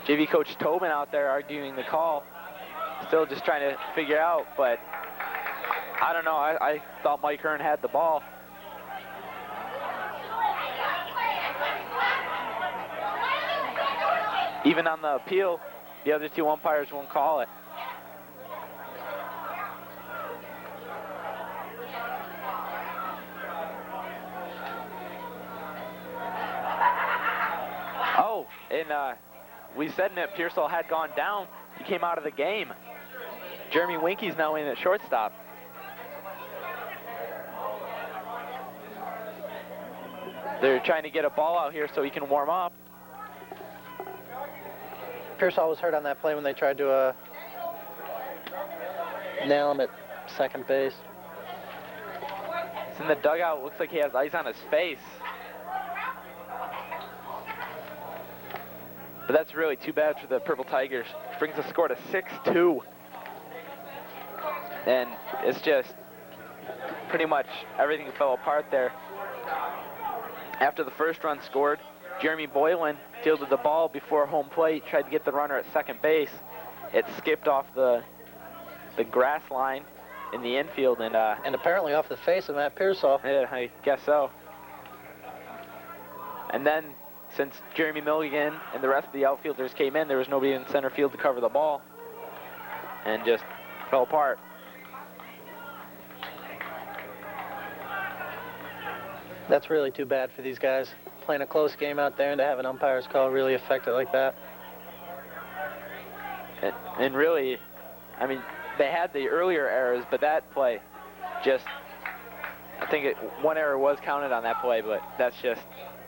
JV Coach Tobin out there arguing the call. Still just trying to figure out, but I don't know. I thought Mike Hearn had the ball. Even on the appeal, the other 2 umpires won't call it. Oh, and we said that Pearsall had gone down. He came out of the game. Jeremy Winky's now in at shortstop. They're trying to get a ball out here so he can warm up. Pearsall was hurt on that play when they tried to nail him at second base. It's in the dugout. Looks like he has ice on his face. But that's really too bad for the Purple Tigers. Brings the score to 6-2. And it's just pretty much everything fell apart there. After the first run scored, Jeremy Boylan fielded the ball before home plate, tried to get the runner at second base. It skipped off the grass line in the infield, and apparently off the face of Matt Pearsall. yeah, I guess so. And then, since Jeremy Milligan and the rest of the outfielders came in, there was nobody in center field to cover the ball, and just fell apart. That's really too bad for these guys. Playing a close game out there and to have an umpire's call really affect it like that. And really, I mean, they had the earlier errors, but that play just, I think one error was counted on that play, but that's just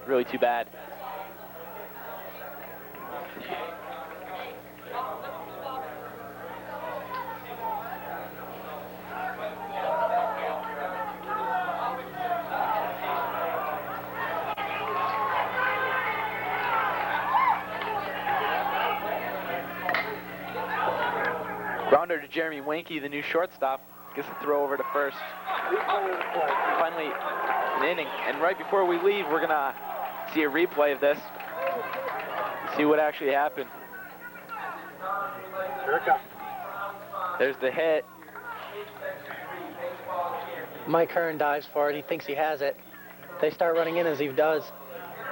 really too bad. Grounder to Jeremy Winky, the new shortstop, gets a throw over to first. Finally, an inning. And right before we leave, we're gonna see a replay of this. See what actually happened. Here it comes. There's the hit. Mike Hearn dives for it. He thinks he has it. They start running in as he does.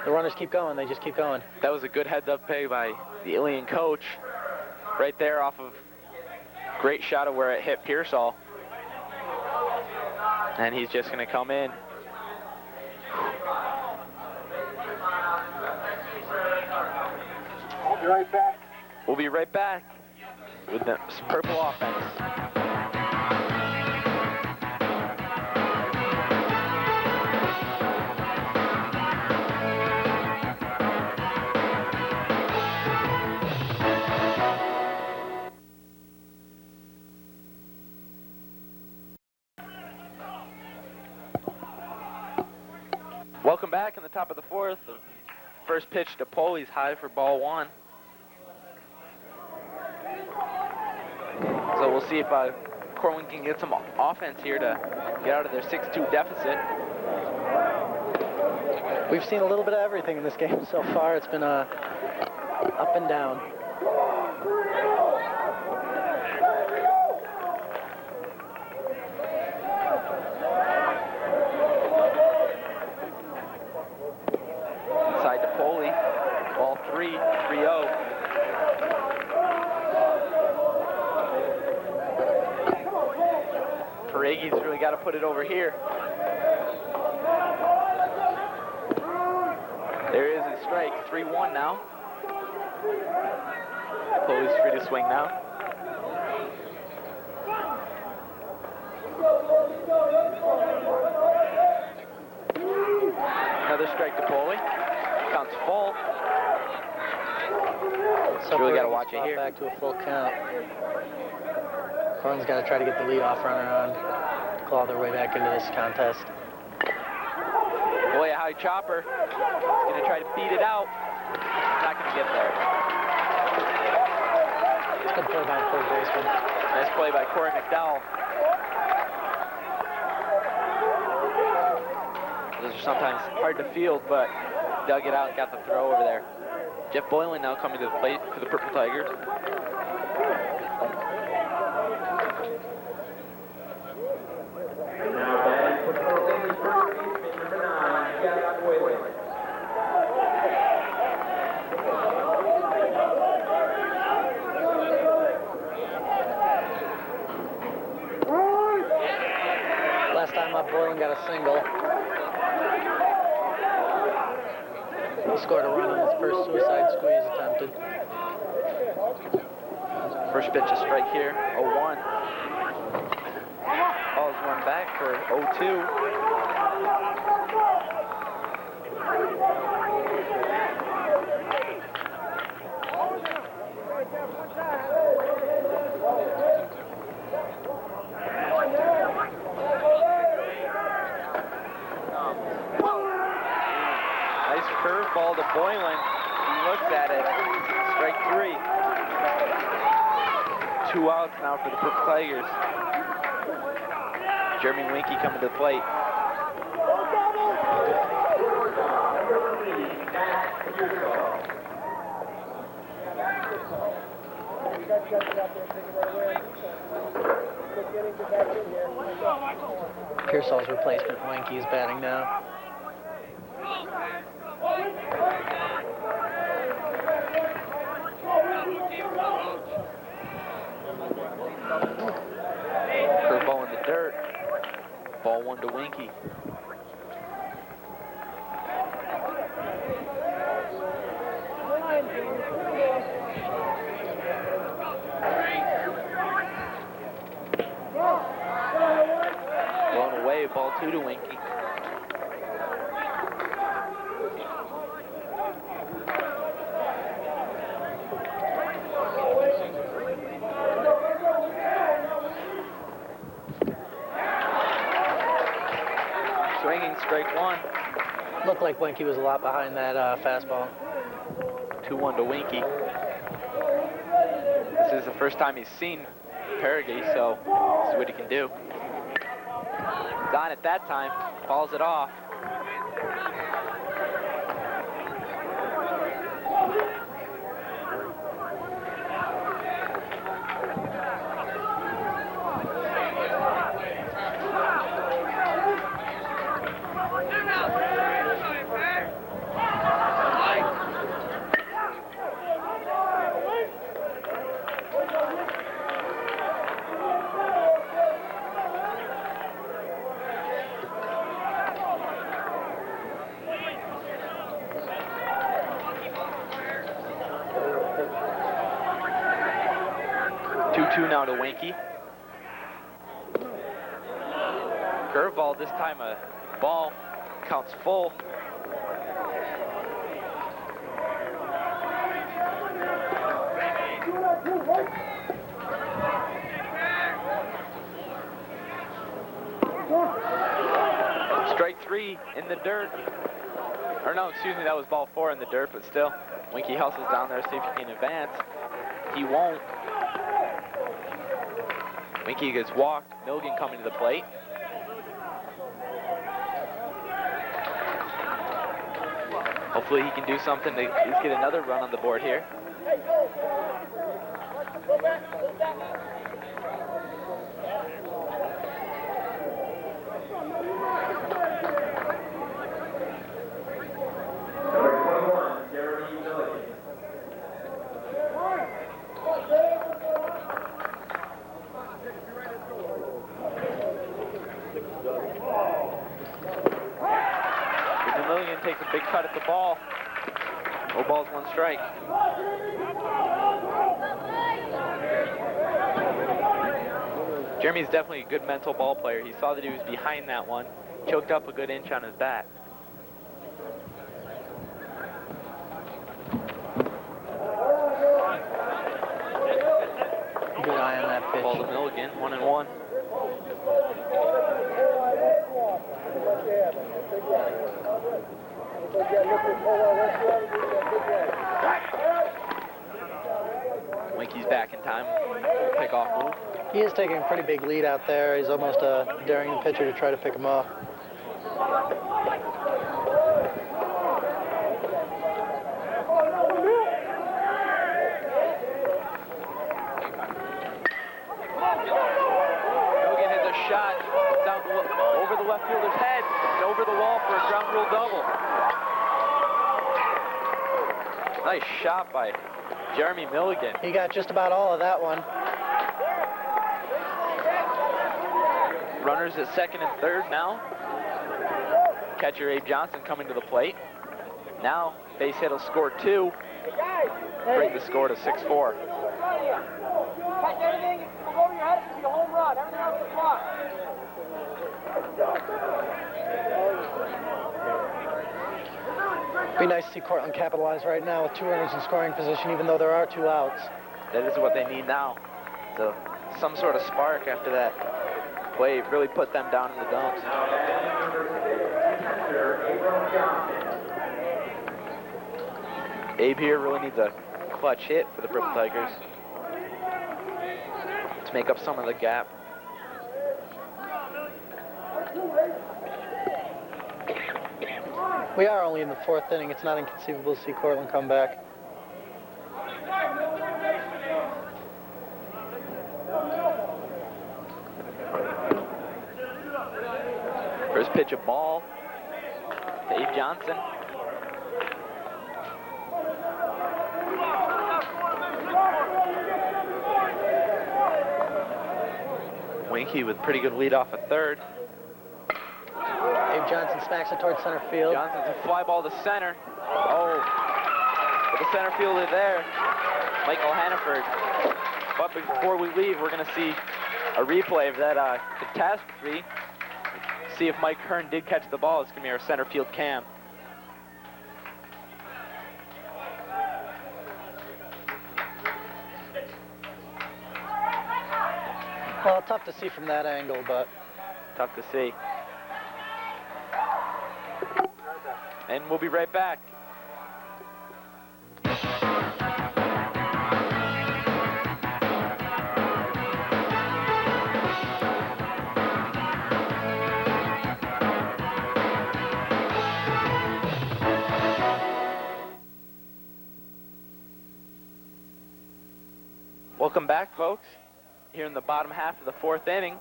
The runners keep going. They just keep going. That was a good heads-up play by the Ilion coach. Right there off of great shot of where it hit Pearsall. And he's just going to come in. We'll be right back. We'll be right back with the purple offense. Welcome back in the top of the fourth. The first pitch to Poley's high for ball 1. So we'll see if Cortland can get some offense here to get out of their 6-2 deficit. We've seen a little bit of everything in this game so far. It's been up and down. Inside to Poli. Ball 3-0. Paragi's really got to put it over here. There is a strike, 3-1 now. Poli's free to swing now. Another strike to Poli. Counts full. So really got to watch it here. Back to a full count. Cortland's got to try to get the leadoff runner on, claw their way back into this contest. Boy, a high chopper. He's going to try to beat it out. Not going to get there. Good play by the third baseman. Nice play by Corey McDowell. Those are sometimes hard to field, but dug it out and got the throw over there. Jeff Boylan now coming to the plate for the Purple Tigers. Now batting for Cortland is first baseman number 9, Jeff Boylan. Last time up, Boylan got a single. He scored a run on his first suicide squeeze attempted. First pitch, a strike here, 0-1. Ball's run back for 0-2. Nice curveball to Boylan. He looks at it. Strike 3. 2 outs now for the Purple Tigers. Jeremy Winky coming to the plate. Pearsall's replacement, Winky, is batting now. Curveball in the dirt. Ball 1 to Winky. Blown away, ball 2 to Winky. Swinging, strike 1. Looked like Winky was a lot behind that fastball. 2-1 to Winky. This is the first time he's seen Paragay, so let's see what he can do. He's on it that time, falls it off. Now to Winky. Curveball, this time a ball, counts full. Strike 3 in the dirt. Or no, excuse me, that was ball 4 in the dirt, but still, Winky hustles down there, see if he can advance. He won't. Winky gets walked. Milligan coming to the plate. Hopefully he can do something to at least get another run on the board here. Milligan takes a big cut at the ball. No balls, one strike. Jeremy's definitely a good mental ball player. He saw that he was behind that one, choked up a good inch on his bat. Good eye on that pitch. Ball to Milligan, 1-1. Winky's back in time. Pick off move. He is taking a pretty big lead out there. He's almost daring the pitcher to try to pick him off. Milligan hits a shot down over the left fielder's head and over the wall for a ground rule double. Nice shot by Jeremy Milligan. He got just about all of that one. Runners at second and third now. Catcher Abe Johnson coming to the plate. Now, base hit will score 2. Bring the score to 6-4. Catch anything, go over your head, it's a home run. Everything else is blocked. Be nice to see Cortland capitalize right now with 2 runners in scoring position, even though there are 2 outs. That is what they need now. So, some sort of spark after that play really put them down in the dumps. Abe here really needs a clutch hit for the Purple Tigers to make up some of the gap. We are only in the 4th inning. It's not inconceivable to see Cortland come back. First pitch, a ball to Abe Johnson. Winky with pretty good lead off at third. Abe Johnson smacks it towards center field. Johnson's a fly ball to center. Oh, with the center fielder there, Michael Hannaford. But before we leave, we're going to see a replay of that catastrophe. See if Mike Hearn did catch the ball. It's going to be our center field cam. Well, tough to see from that angle, but Tough to see. And we'll be right back. Welcome back, folks. Here in the bottom half of the 4th inning.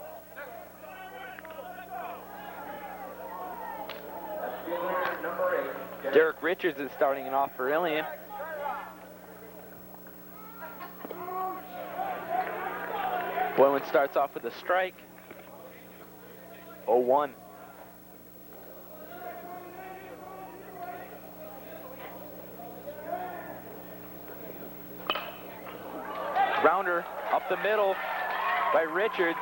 Derek Richards is starting it off for Ilion. Boylan starts off with a strike. 0-1. Grounder up the middle by Richards.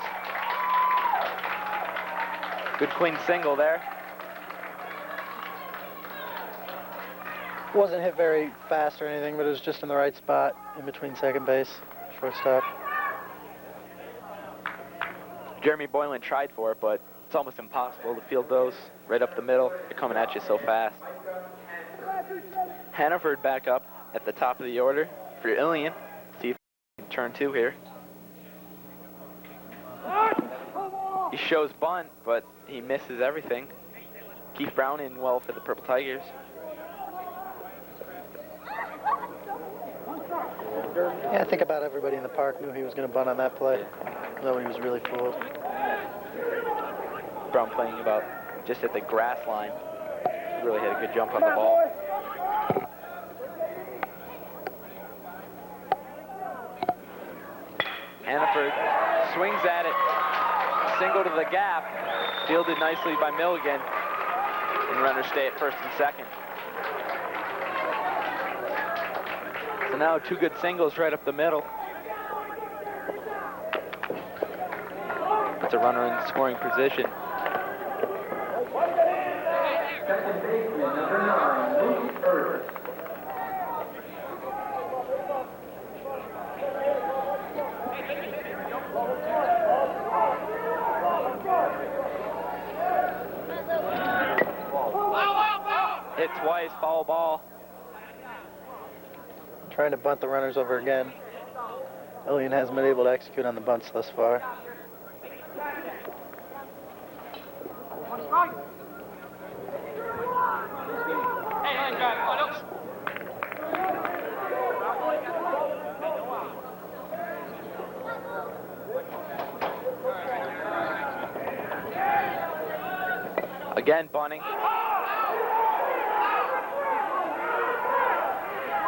Good clean single there. wasn't hit very fast or anything, but it was just in the right spot in between second base, shortstop. Jeremy Boylan tried for it, but it's almost impossible to field those right up the middle. They're coming at you so fast. Hannaford back up at the top of the order for Ilion. See if he can turn 2 here. He shows bunt, but he misses everything. Keith Brown in well for the Purple Tigers. Yeah, I think about everybody in the park knew he was going to bunt on that play. Though he was really fooled. Brown playing about just at the grass line. Really had a good jump on the ball. Hannaford swings at it. Single to the gap. Fielded nicely by Milligan. And runners stay at first and second. So now 2 good singles right up the middle. That's a runner in scoring position. Second baseman, number 9, Luke Ernst. Hit twice, foul ball. Trying to bunt the runners over again. Ilion hasn't been able to execute on the bunts thus far. Again, bunting.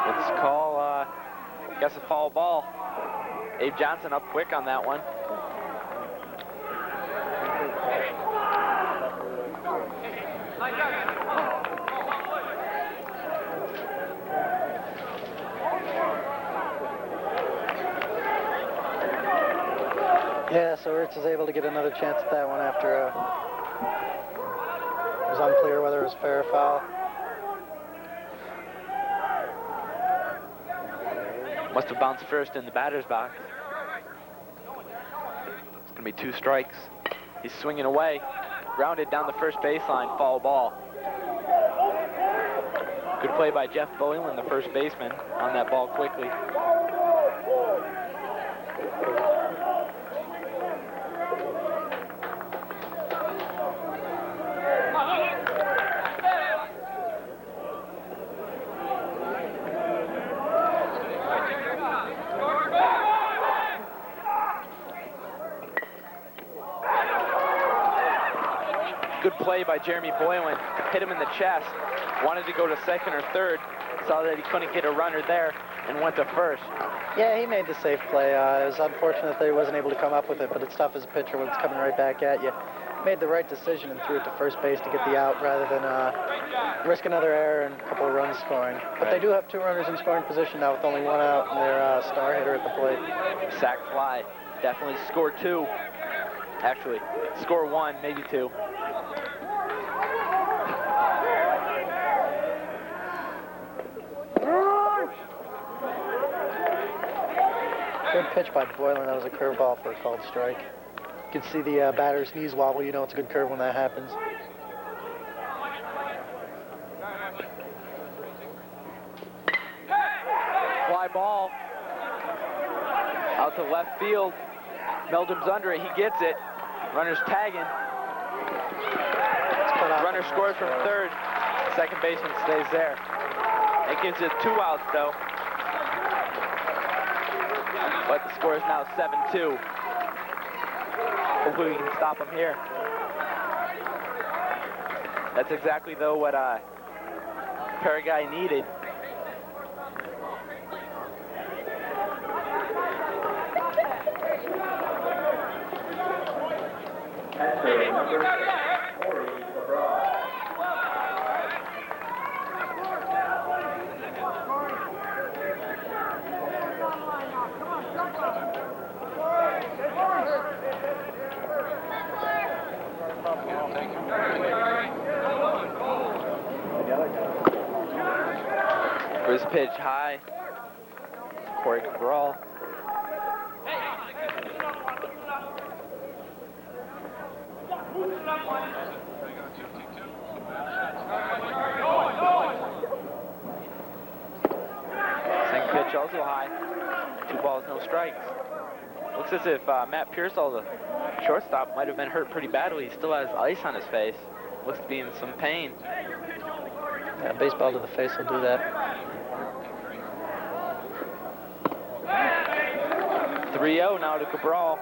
Let's call, I guess, a foul ball. Abe Johnson up quick on that one. Yeah, so Ertz is able to get another chance at that one after it was unclear whether it was fair or foul. Must have bounced first in the batter's box. It's gonna be 2 strikes. He's swinging away. Grounded down the first baseline, foul ball. Good play by Jeff Boylan, the first baseman, on that ball quickly. Good play by Jeremy Boylan. Hit him in the chest. Wanted to go to second or third. Saw that he couldn't get a runner there and went to first. Yeah, he made the safe play. It was unfortunate that he wasn't able to come up with it, but it's tough as a pitcher when it's coming right back at you. Made the right decision and threw it to first base to get the out rather than risk another error and a couple of runs scoring. But They do have 2 runners in scoring position now with only 1 out and their star hitter at the plate. Sack fly. Definitely score 2. Actually, score 1, maybe 2. Good pitch by Boylan. That was a curveball for a called strike. You can see the batter's knees wobble. You know it's a good curve when that happens. Fly ball. Out to left field. Meldrum's under it. He gets it. Runner's tagging. Runner scores from third. Second baseman stays there. That gives you 2 outs, though. But the score is now 7-2. Hopefully we can stop him here. That's exactly, though, what Paraguay needed. First pitch high. Corey Cabral. Second pitch also high. 2 balls, no strikes. Looks as if Matt Pearsall, the Shortstop might have been hurt pretty badly. He still has ice on his face. Looks to be in some pain. Yeah, baseball to the face will do that. 3-0 now to Cabral.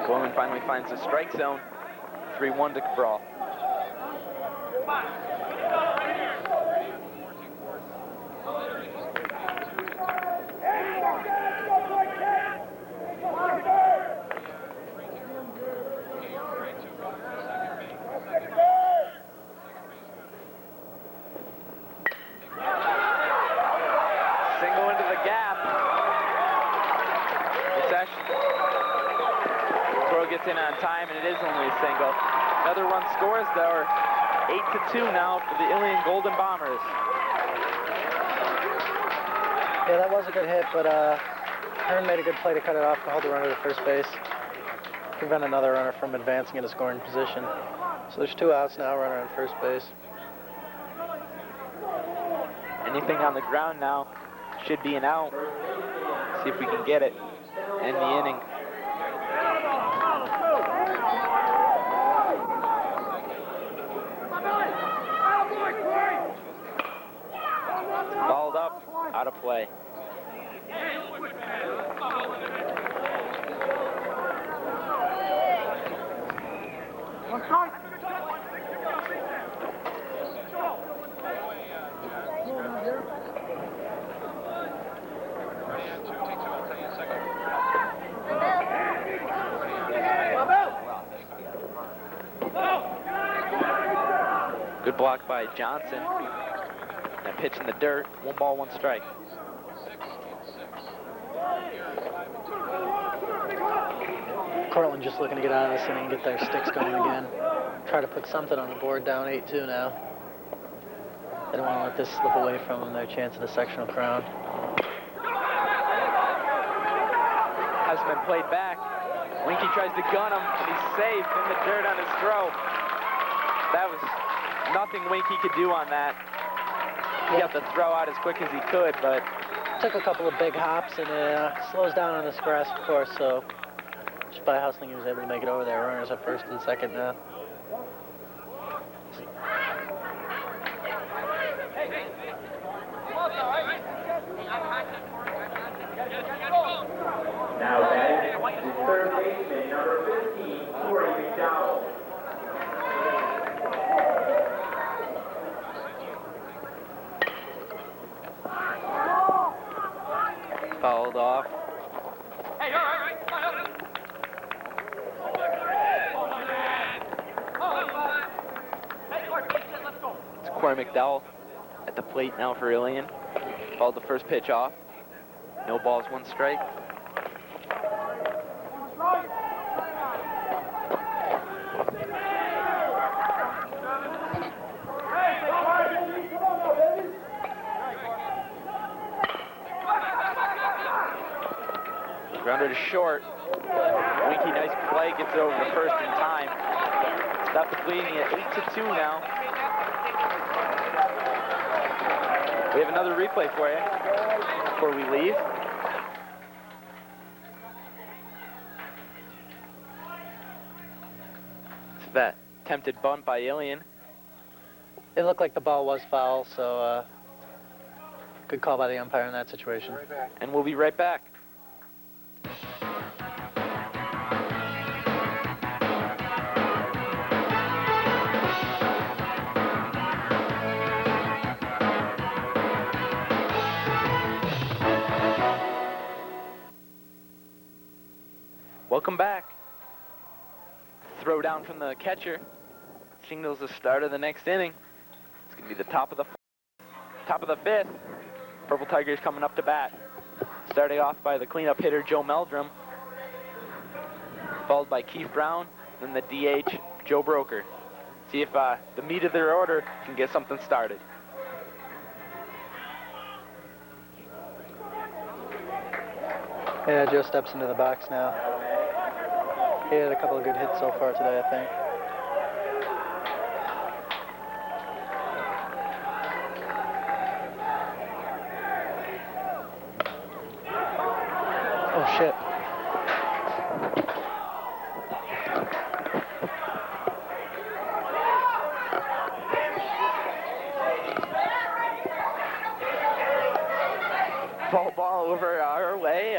Cortland finally finds the strike zone. 3-1 to Cabral. Single into the gap. It's actually, throw gets in on time, and it is only a single. Another run scores, though. 8-2 now for the Ilion Golden Bombers. Yeah, that was a good hit, but Hearn made a good play to cut it off to hold the runner to first base. Prevent another runner from advancing into scoring position. So there's 2 outs now, runner on first base. Anything on the ground now should be an out. See if we can get it. End the inning. Balled up, out of play. Good block by Johnson. That pitch in the dirt. 1 ball, 1 strike. Cortland just looking to get out of this inning and get their sticks going again. Try to put something on the board, down 8-2 now. They don't want to let this slip away from them, their chance at a sectional crown. Hasn't been played back. Winky tries to gun him, and he's safe in the dirt on his throw. That was nothing Winky could do on that. He got the throw out as quick as he could, but... Took a couple of big hops, and slows down on this grass, of course, so just by hustling, he was able to make it over there. Runners at first and second now. Now batting is third baseman, number 15, Corey McDowell. Fouled off. It's Corey McDowell at the plate now for Ilion. Fouled the first pitch off. No balls, 1 strike. Grounded to short. Winky, nice play, gets it over the first in time. Stop the bleeding at 8-2 now. We have another replay for you before we leave. It's that attempted bunt by Ilion. It looked like the ball was foul, so good call by the umpire in that situation. And we'll be right back. Welcome back. Throw down from the catcher signals the start of the next inning. It's going to be the top of the 5th. Purple Tigers coming up to bat. Starting off by the cleanup hitter Joe Meldrum, followed by Keith Brown, then the DH Joe Broker. See if the meat of their order can get something started. Yeah, Joe steps into the box now. He had a couple of good hits so far today, I think. Oh, shit. Ball over our way.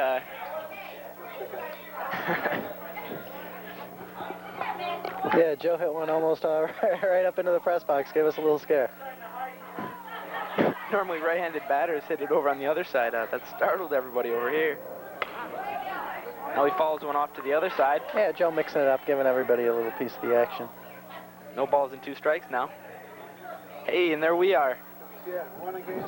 Yeah, Joe hit one almost right up into the press box. Gave us a little scare. Normally right-handed batters hit it over on the other side. That startled everybody over here. Now he follows one off to the other side. Yeah, Joe mixing it up, giving everybody a little piece of the action. No balls and 2 strikes now. Hey, and there we are. Yeah, one again.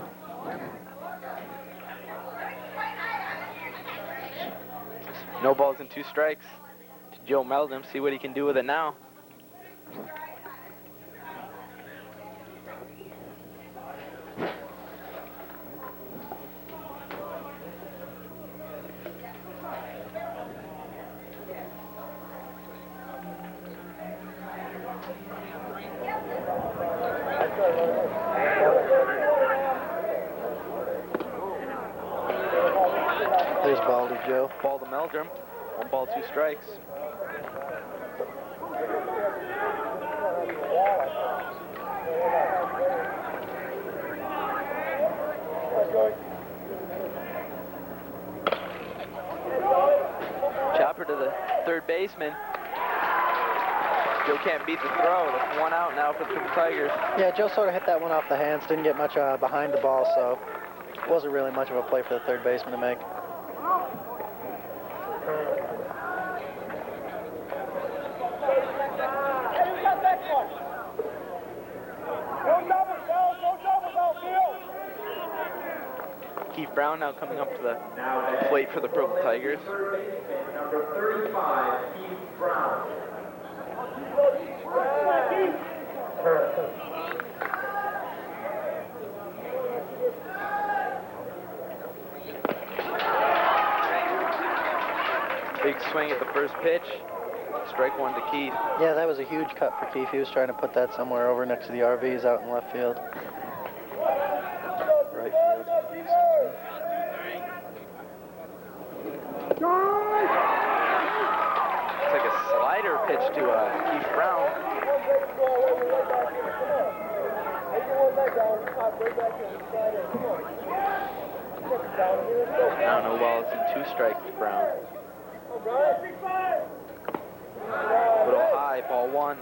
No balls and 2 strikes to Joe Meldrum. See what he can do with it now. There's ball to Joe. Ball to Meldrum. 1 ball, 2 strikes. Chopper to the third baseman. Joe can't beat the throw. That's 1 out now for the Triple Tigers. Yeah, Joe sort of hit that one off the hands. Didn't get much behind the ball, so it wasn't really much of a play for the third baseman to make. Keith Brown now coming up to the plate for the Purple Tigers. Number 35, Keith Brown. Big swing at the first pitch. Strike 1 to Keith. Yeah, that was a huge cut for Keith. He was trying to put that somewhere over next to the RVs out in left field. Right field. It's like a slider pitch to Keith Brown. Now no balls and 2 strikes to Brown. Little high, ball 1.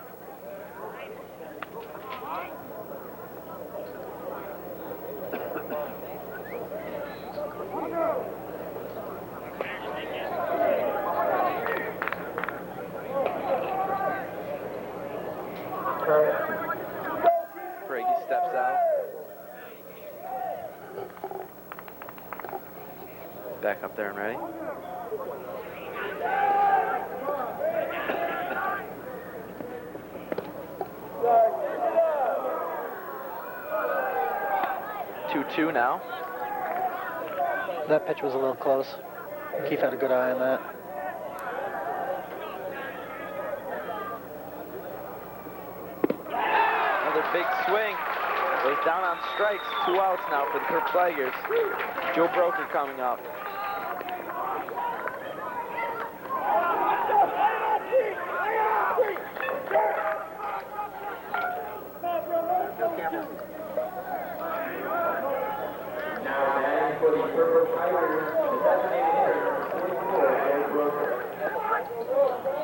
Brady steps out. Back up there and ready. Two now. That pitch was a little close. Keith had a good eye on that. Another big swing. Goes down on strikes. 2 outs now for the Purple Tigers. Joe Broker coming up. For the Purple Tigers, the designated hitter, 44, Broker.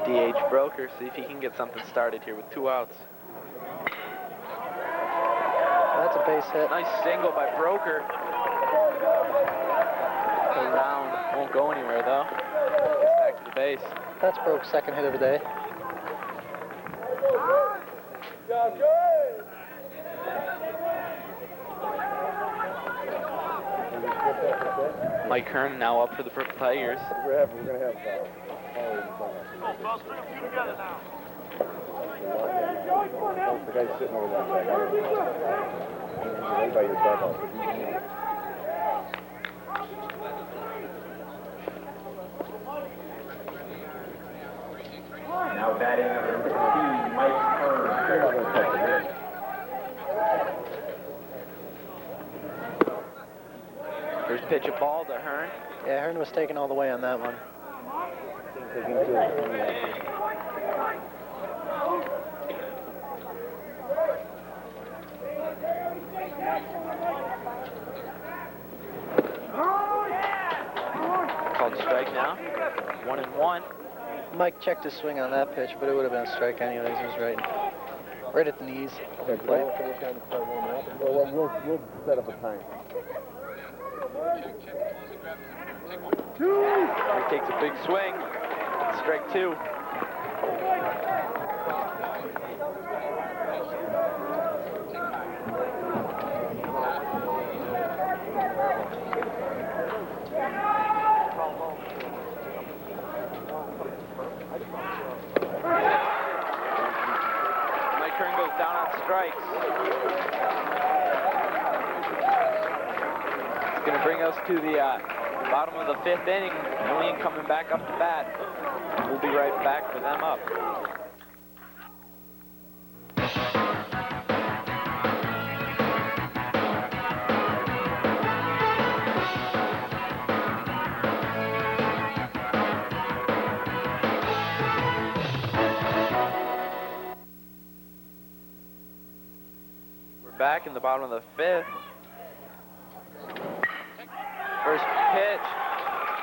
DH Broker, see if he can get something started here with 2 outs. That's a base hit. Nice single by Broker. Around, won't go anywhere though. Gets back to the base. That's Broke's second hit of the day. Mike Hearn now up for the Purple Tigers. We're gonna have the guy's sitting over there. Right by your dugout. batting number 16, Mike Hearn. First pitch of ball to Hearn. Yeah, Hearn was taken all the way on that one. Called strike now. 1-1. Mike checked his swing on that pitch, but it would have been a strike anyways. He was right at the knees. Plate. We'll set up a time. He takes a big swing. Strike 2. Mike Hearn goes down on strikes. It's going to bring us to the bottom of the 5th inning. Ilion coming back up to bat. We'll be right back with them up. We're back in the bottom of the 5th. First pitch,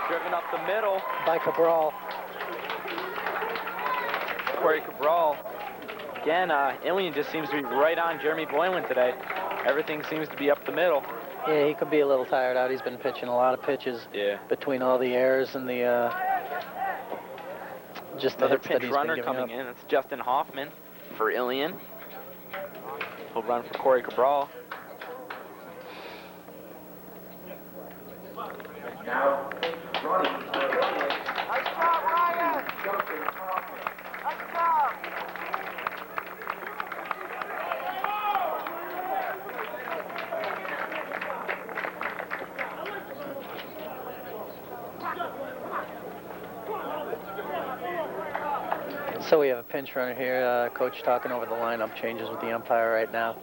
driven up the middle. By Cabral. Corey Cabral. Again, Ilion just seems to be right on Jeremy Boylan today. Everything seems to be up the middle. Yeah, he could be a little tired out. He's been pitching a lot of pitches. Yeah. Between all the errors and the just the Another hits that pinch he's runner been giving coming up. in. It's Justin Hoffman for Ilion. He'll run for Corey Cabral. Now, running. Nice job, Ryan! Nice job! So we have a pinch runner here. Coach talking over the lineup changes with the umpire right now.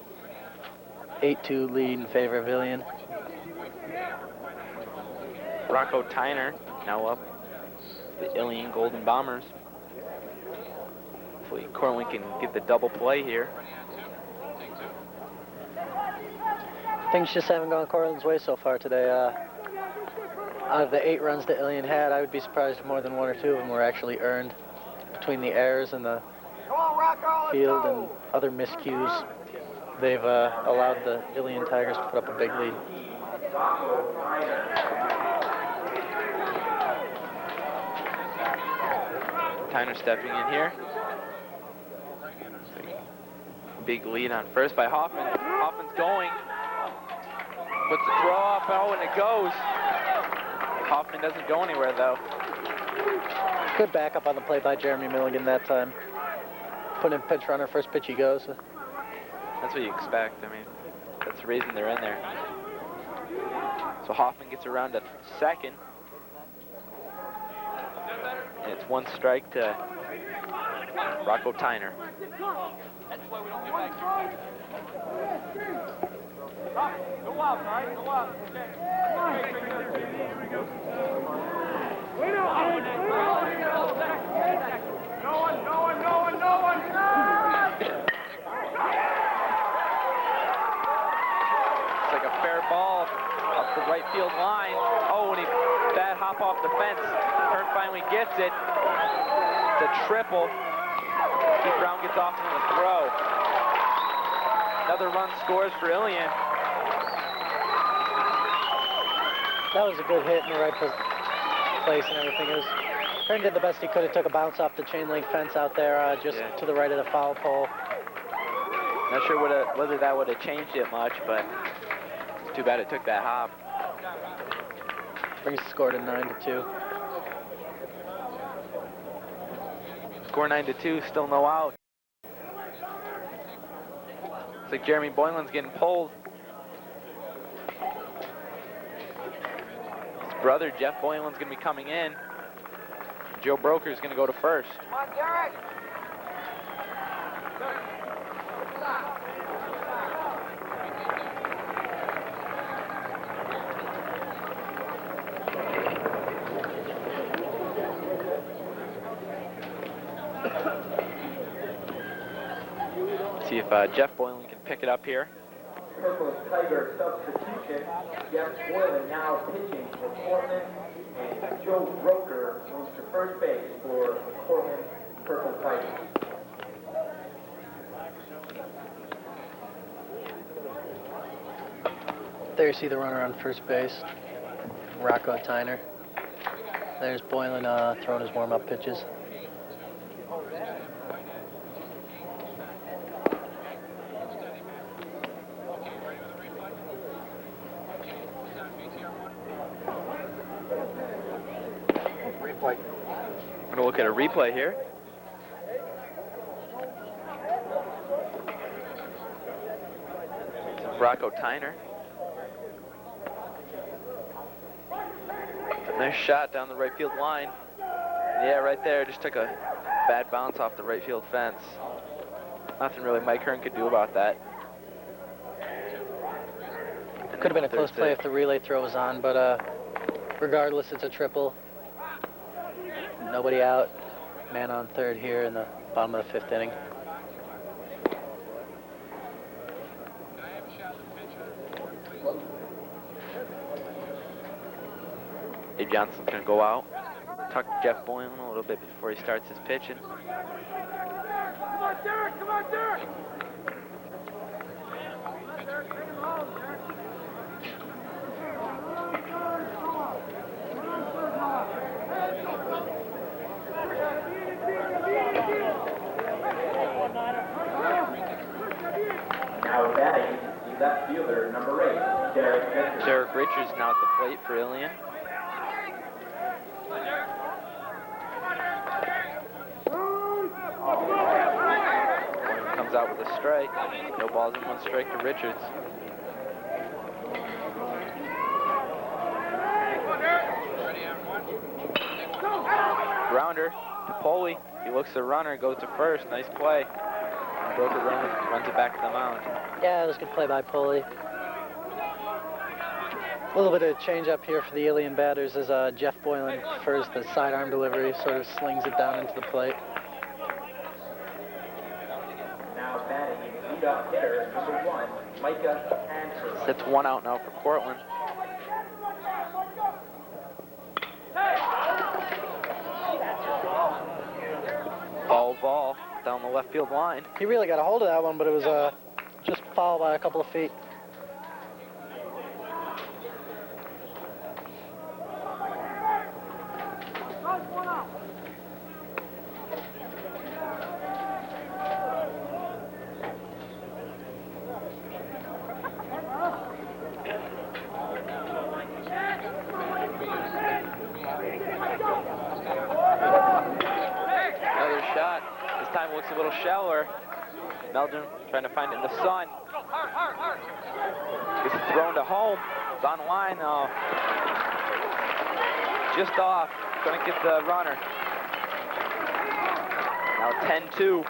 8-2 lead in favor of Ilion. Rocco Tyner now up. The Ilion Golden Bombers. Hopefully Cortland can get the double play here. Things just haven't gone Cortland's way so far today. Out of the 8 runs that Ilion had, I would be surprised if more than 1 or 2 of them were actually earned between the errors and the Come on, Rocco, let's field go! and other miscues. They've allowed the Ilion Tigers to put up a big lead. Tyner stepping in here. Big lead on first by Hoffman. Hoffman's going. Puts the throw up, oh, and it goes. Hoffman doesn't go anywhere, though. Good backup on the plate by Jeremy Milligan that time. Put in pinch runner, first pitch he goes. That's what you expect. I mean, that's the reason they're in there. So Hoffman gets around to second. And it's 1 strike to Rocco Tyner. That's why we don't get back here. Go up, all right? Go up. Okay. It's like a fair ball up the right field line. Oh, and bad hop off the fence. Hearn finally gets it. It's a triple. Keith Brown gets off on the throw. Another run scores for Ilion. That was a good hit in the right place and everything. Hearn did the best he could. It took a bounce off the chain link fence out there, just to the right of the foul pole. Not sure whether that would have changed it much, but it's too bad it took that hop. Brings the score to 9-2. Score 9-2, still no out. Looks like Jeremy Boylan's getting pulled. His brother, Jeff Boylan's going to be coming in. Joe Broker's going to go to first. Come on, Derek! See if Jeff Boylan can pick it up here. Purple Tiger substitution. Jeff Boylan now pitching for Cortland, and Joe Roker moves to first base for Cortland Purple Tigers. There you see the runner on first base, Rocco Tyner. There's Boylan throwing his warm-up pitches. We're going to look at a replay here. Rocco Tyner. Nice shot down the right field line. Yeah, right there. Just took a bad bounce off the right field fence. Nothing really Mike Hearn could do about that. It could have been a close play if the relay throw was on, but regardless, it's a triple. Nobody out. Man on third here in the bottom of the fifth inning. Dave Johnson's going to go out, tuck Jeff Boylan a little bit before he starts his pitching. Come on, Derek! Come on, Derek! Now batting, the left fielder, number 8, Derek Richards. Derek Richards now at the plate for Ilion. Boylan comes out with a strike. No balls and 1 strike to Richards. Grounder to Poley. He looks the runner, goes to first. Nice play. Broker runs it back to the mound. Yeah, it was a good play by Pulley. A little bit of change up here for the Ilion batters as Jeff Boylan prefers the sidearm delivery, sort of slings it down into the plate. Now batting, leadoff hitter, number 1, Micah Hanford. That's 1 out now for Cortland. Ball down the left field line. He really got a hold of that one, but it was just foul by a couple of feet. Another shot. This time looks a little shallower. Meldrum trying to find it in the sun. Gets it thrown to home. It's on the line though. Just off. Gonna get the runner. Now 10-2.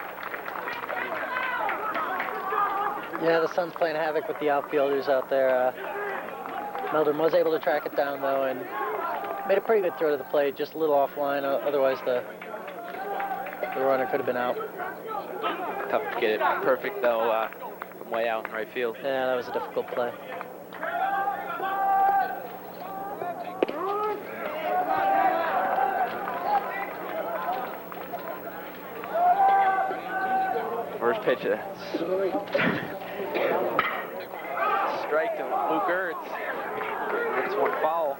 Yeah, the Sun's playing havoc with the outfielders out there. Meldrum was able to track it down though and made a pretty good throw to the plate, just a little offline. Otherwise, the runner could have been out. Tough to get it perfect though from way out in right field. Yeah, that was a difficult play. First pitch, strike to Luke Ertz. This one foul.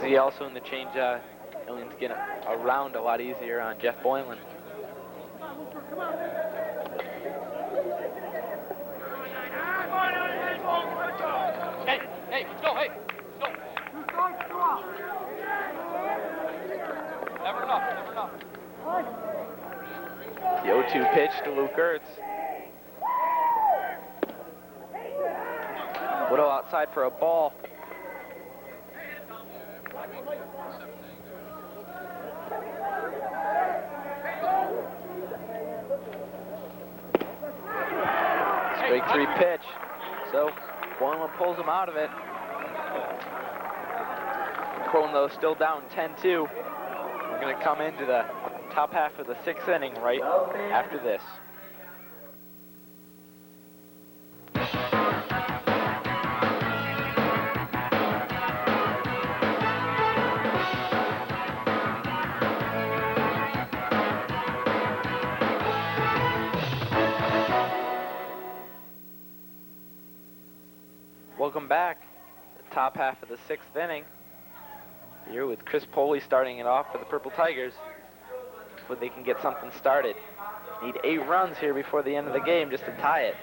See also in the change, Ilion's getting around a lot easier on Jeff Boylan. Hey, let's go, hey, let's go. Never enough. The 0-2 pitch to Luke Ertz. Whittle outside for a ball. Straight 3 pitch. So Cortland pulls him out of it. Cortland though still down 10-2. We're going to come into the top half of the 6th inning right after this. Welcome back. The top half of the 6th inning. Here with Chris Poley starting it off for the Purple Tigers. But they can get something started. Need 8 runs here before the end of the game just to tie it.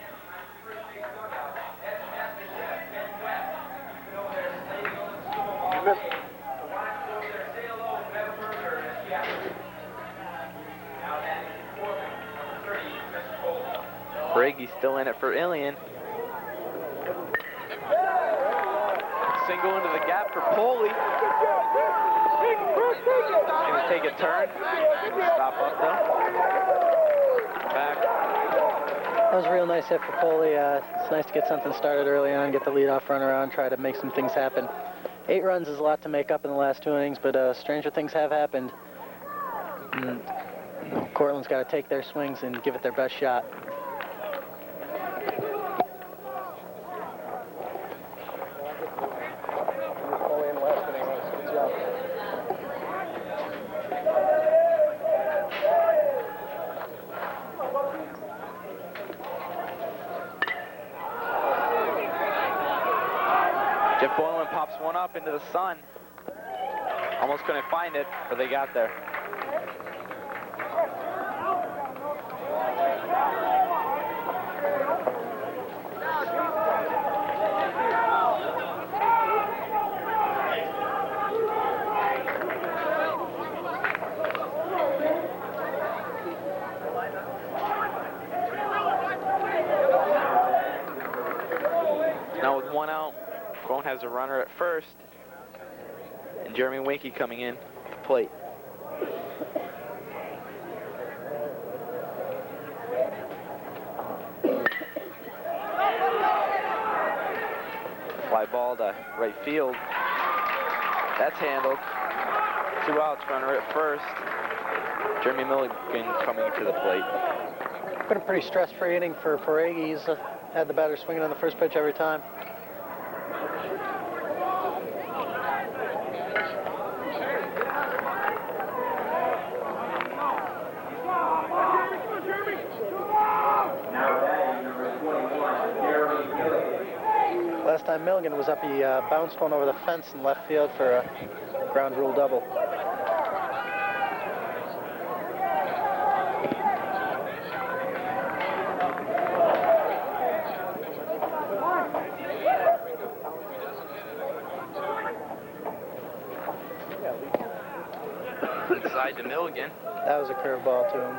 Bragy's still in it for Ilion. Single into the gap for Poley. Gonna take a turn. Stop up though. Back. That was a real nice hit for Poley. It's nice to get something started early on, get the leadoff runner on, try to make some things happen. 8 runs is a lot to make up in the last 2 innings, but stranger things have happened. And Cortland's got to take their swings and give it their best shot. Up into the sun. Almost couldn't find it, but they got there. Now with 1 out, Cortland has a runner at first, and Jeremy Winkie coming in to plate. Fly ball to right field. That's handled. 2 outs, runner at first. Jeremy Milligan coming to the plate. Been a pretty stress-free inning for Paregi. He's had the batter swinging on the first pitch every time. Last time Milligan was up, he bounced one over the fence in left field for a ground rule double. Inside to Milligan. That was a curveball to him.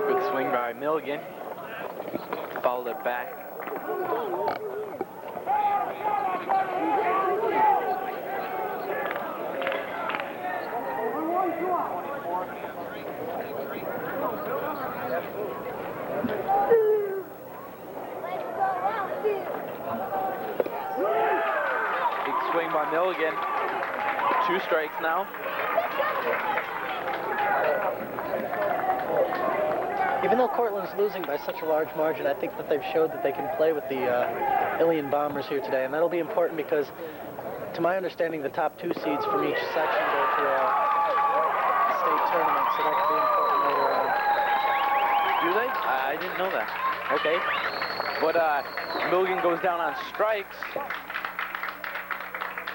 Good swing by Milligan. Fouled it back. Big swing by Milligan. 2 strikes now. Even though Cortland's losing by such a large margin, I think that they've showed that they can play with the Ilion Bombers here today, and that'll be important because, to my understanding, the top 2 seeds from each section go to a state tournament, so that could be important later on. Do they? I didn't know that. Okay. But Milligan goes down on strikes,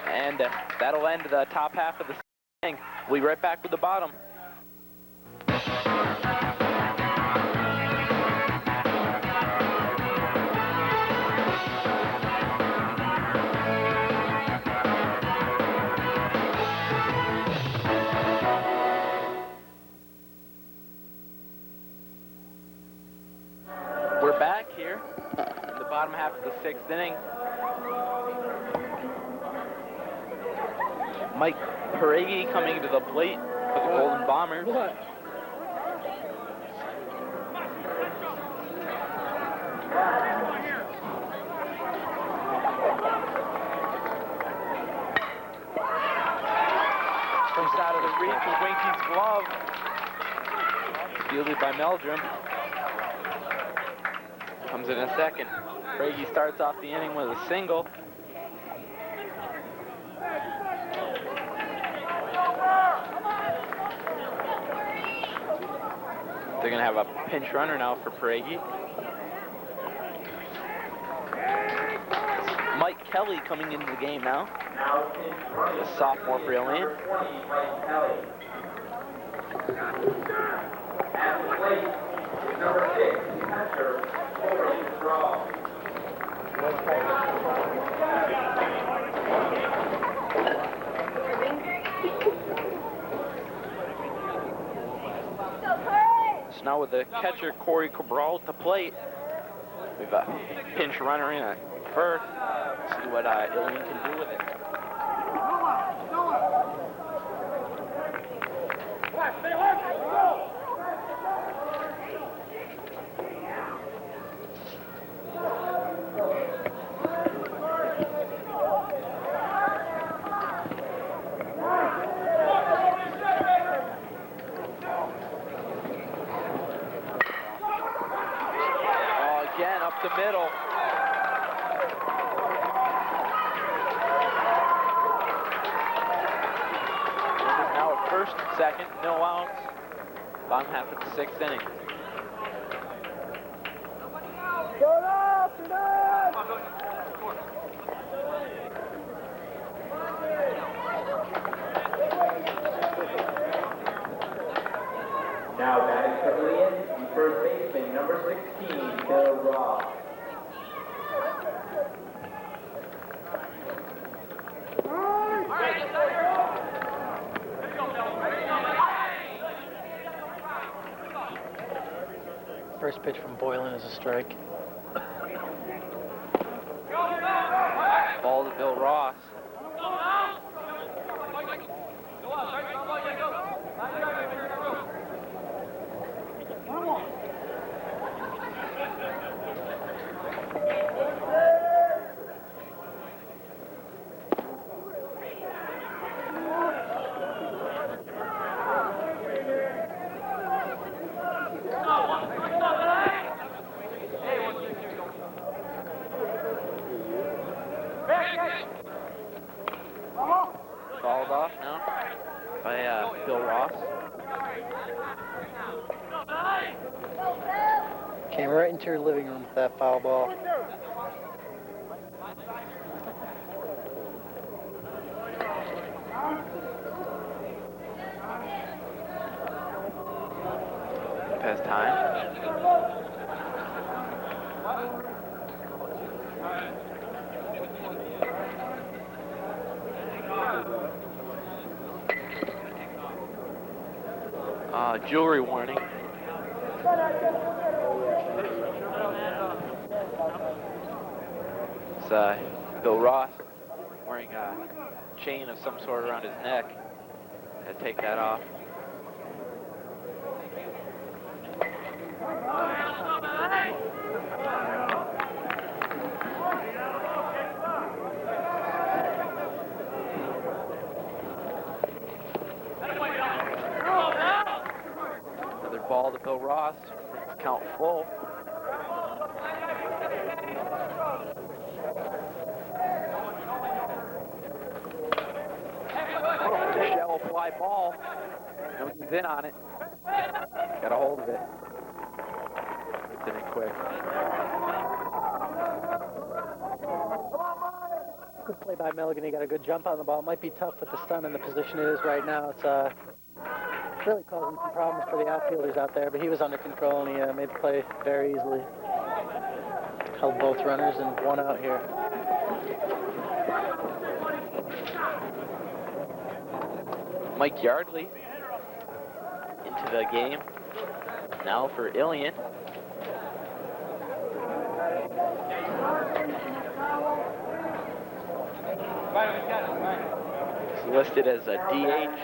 and that'll end the top half of the inning. We'll be right back with the bottom. bottom half of the 6th inning. Mike Peregi coming to the plate for the Golden Bombers. Pushed out of the reach with Winky's glove. Fielded by Meldrum. Comes in a second. Peregi starts off the inning with a single. They're going to have a pinch runner now for Peregi. Mike Kelly coming into the game now. The sophomore for Ilion. At the plate, number 6, catcher, Corey Draw. So now with the catcher Corey Cabral at the plate, we've got a pinch runner in at first. See what Ilion can do with it. Again, up the middle. Now at first and second, no outs. Bottom half of the 6th inning. Now batting for Ilion, the first baseman, number 16, Bill Ross. First pitch from Boylan is a strike. Ball to Bill Ross. Called off now by Bill Ross. Came right into your living room with that foul ball. Past time. Jewelry warning. It's Bill Ross wearing a chain of some sort around his neck. Had to take that off. Another ball to Bill Ross. Count full. Shallow fly ball. Nobody's in on it. Got a hold of it. Gets it in quick. Good play by Milligan. He got a good jump on the ball. Might be tough with the stun in the position it is right now. It's really causing some problems for the outfielders out there, but he was under control and he made the play very easily. Held both runners and one out here. Mike Yardley into the game now for Ilion. He's listed as a DH.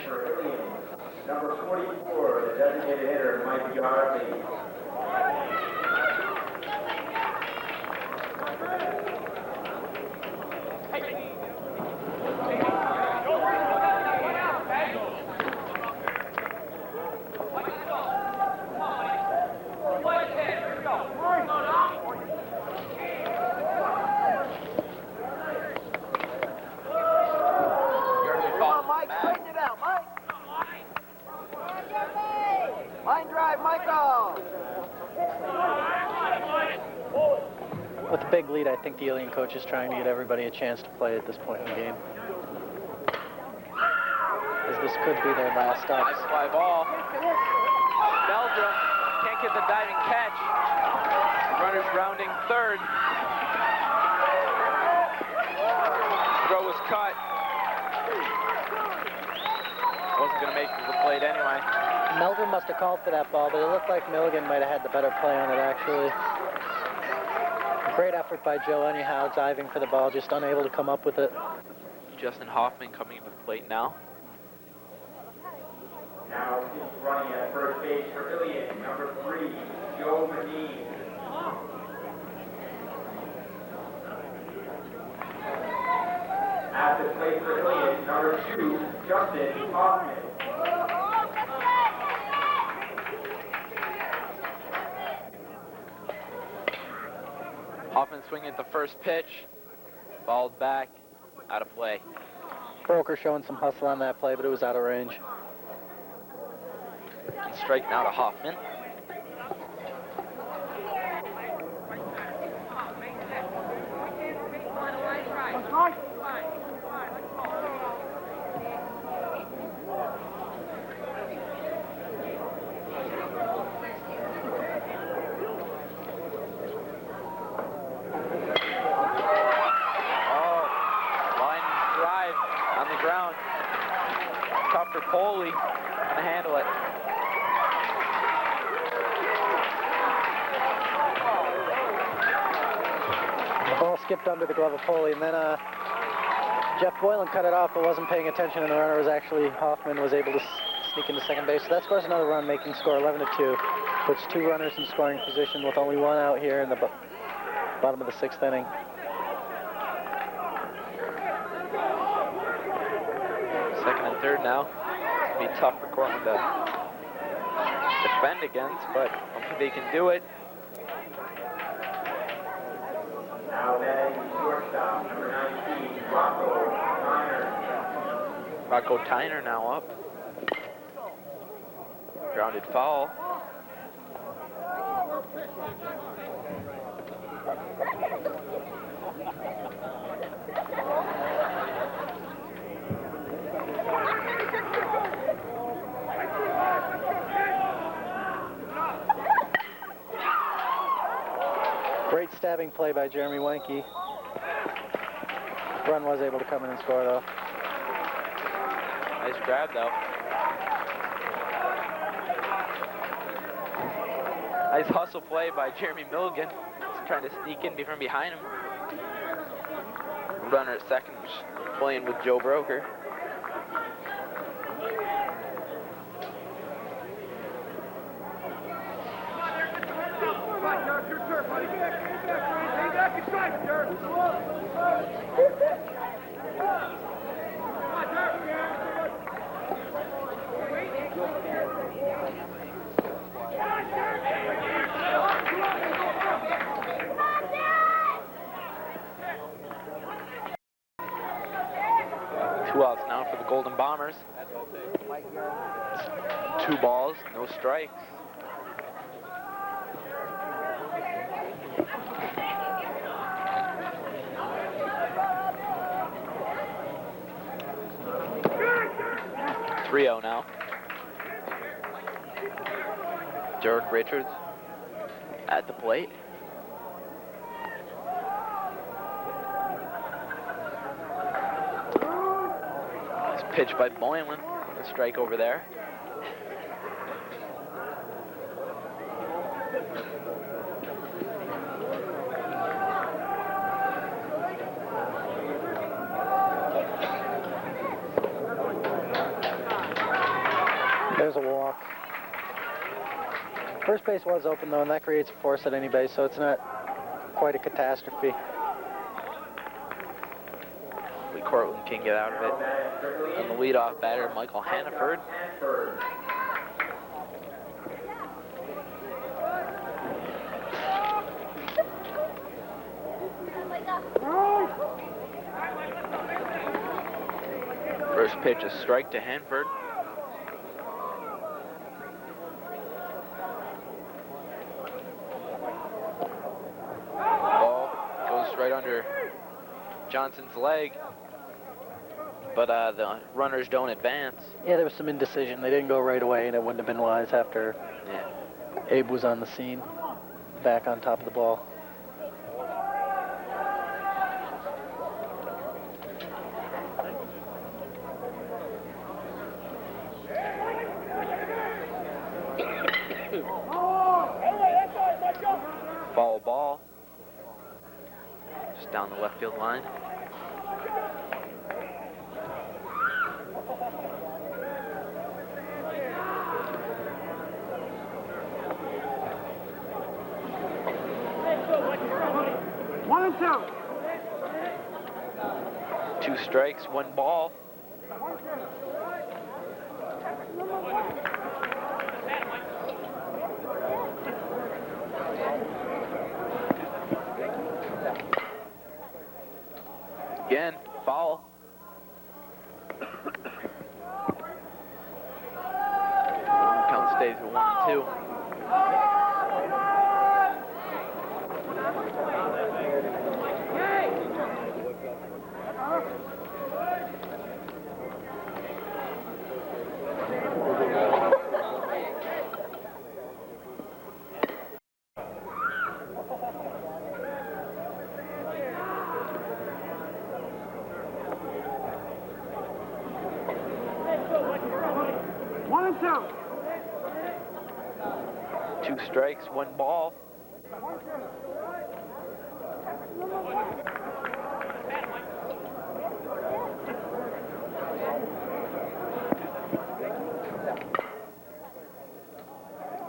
Number 44, the designated hitter, Mike Yardley. With a big lead, I think the Ilion coach is trying to get everybody a chance to play at this point in the game, as this could be their last stops. Nice fly ball. Meldrum can't get the diving catch. Runners rounding third. Throw was cut. Wasn't going to make the plate anyway. Meldrum must have called for that ball, but it looked like Milligan might have had the better play on it, actually. Great effort by Joe anyhow, diving for the ball, just unable to come up with it. Justin Hoffman coming to the plate now. Now he's running at first base for Ilion, number 3, Joe Medine. At the plate for Ilion, number 2, Justin Hoffman. Hoffman swinging at the first pitch. Balled back, out of play. Broker showing some hustle on that play, but it was out of range. And strike now to Hoffman. Poley gonna handle it. The ball skipped under the glove of Poley, and then Jeff Boylan cut it off but wasn't paying attention, and the runner was actually Hoffman, was able to sneak into second base. So that scores another run, making score 11-2. Puts 2 runners in scoring position with only 1 out here in the bottom of the 6th inning. Second and third now. Be tough for Cortland to defend against, but hopefully they can do it. Now batting shortstop, number 19, Rocco Tyner. Rocco Tyner now up. Grounded foul. Great stabbing play by Jeremy Wenke. Run was able to come in and score, though. Nice grab, though. Nice hustle play by Jeremy Milligan. He's trying to sneak in from behind him. Runner at second, playing with Joe Broker. Two outs now for the Golden Bombers. 2 balls, no strikes. Three-0 now. Derek Richards at the plate. Nice pitch by Boylan. A strike over there. There's a walk. First base was open, though, and that creates a force at any base, so it's not quite a catastrophe. Cortland can get out of it. And the leadoff batter, Michael Hannaford. First pitch, a strike to Hanford. Ball goes right under Johnson's leg, but the runners don't advance. Yeah, there was some indecision. They didn't go right away, and it wouldn't have been wise after Abe was on the scene, back on top of the ball. Foul ball, just down the left field line. One and two. 2 strikes, 1 ball. Again, foul. Count stays at 1 and 2. One and two. 2 strikes, 1 ball.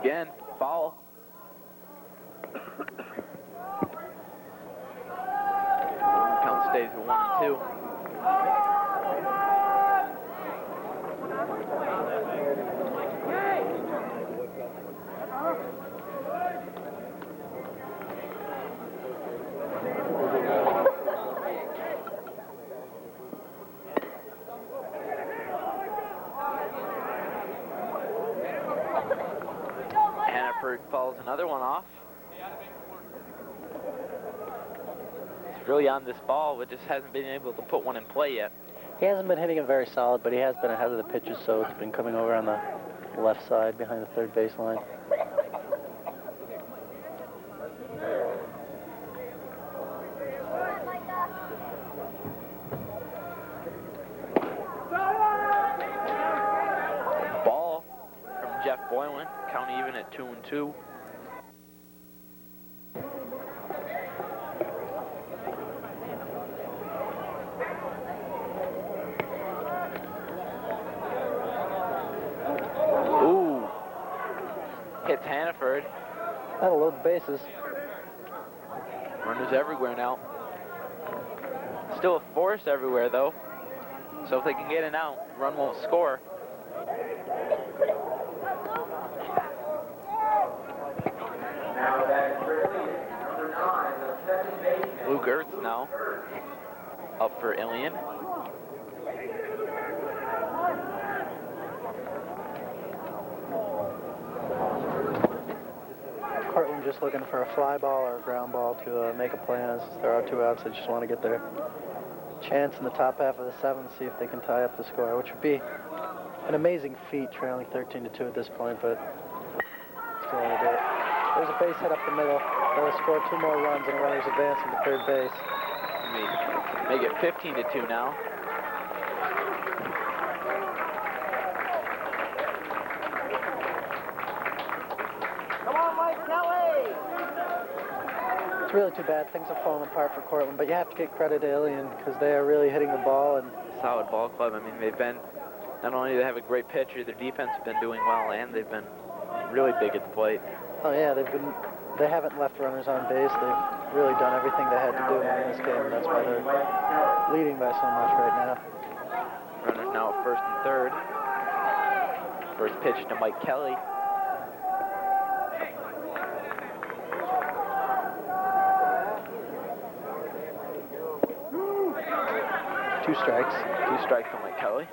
Again, foul. Count stays at 1 and 2. Hannaford fouls another one off. It's really on this ball, but just hasn't been able to put one in play yet. He hasn't been hitting it very solid, but he has been ahead of the pitches, so it's been coming over on the left side behind the third base line. Ball from Jeff Boylan, count even at 2 and 2. Ooh, hits Hannaford. That'll load the bases. Runners everywhere now. Still a force everywhere though. So if they can get an out, run won't score. Now that is really number 9, the second baseman. Lou Gertz now up for Ilion. Cortland just looking for a fly ball or a ground ball to make a play on. Since there are 2 outs, they just want to get their chance in the top half of the 7th, see if they can tie up the score, which would be an amazing feat, trailing 13-2 at this point, but still want to do it. There's a base hit up the middle. They'll score 2 more runs and a runner's advancing to third base. Make it 15-2 now. Come on, Mike Kelly. It's really too bad. Things have fallen apart for Cortland, but you have to get credit to Ilion because they are really hitting the ball. And Solid ball club. I mean, they've been Not only do they have a great pitcher, their defense has been doing well, and they've been really big at the plate. Oh yeah, they haven't left runners on base. They've really done everything they had to do in this game. That's why they're leading by so much right now. Runners now at first and third. First pitch to Mike Kelly. Two strikes. Two strikes to Mike Kelly.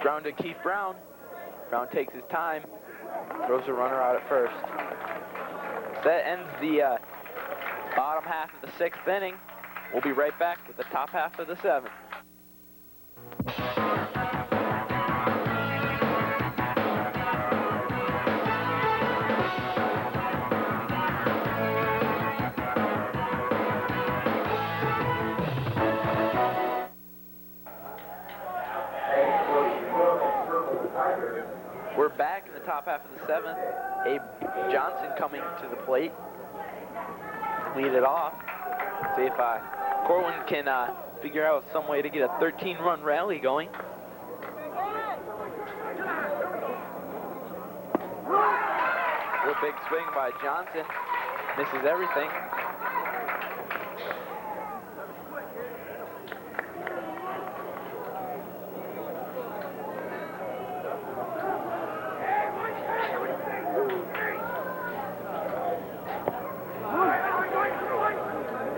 Ground to Keith Brown. Brown takes his time, throws a runner out at first. So that ends the bottom half of the sixth inning. We'll be right back with the top half of the seventh. We're back in the top half of the seventh. Abe Johnson coming to the plate. Lead it off. See if Cortland can figure out some way to get a 13-run rally going. A big swing by Johnson. Misses everything.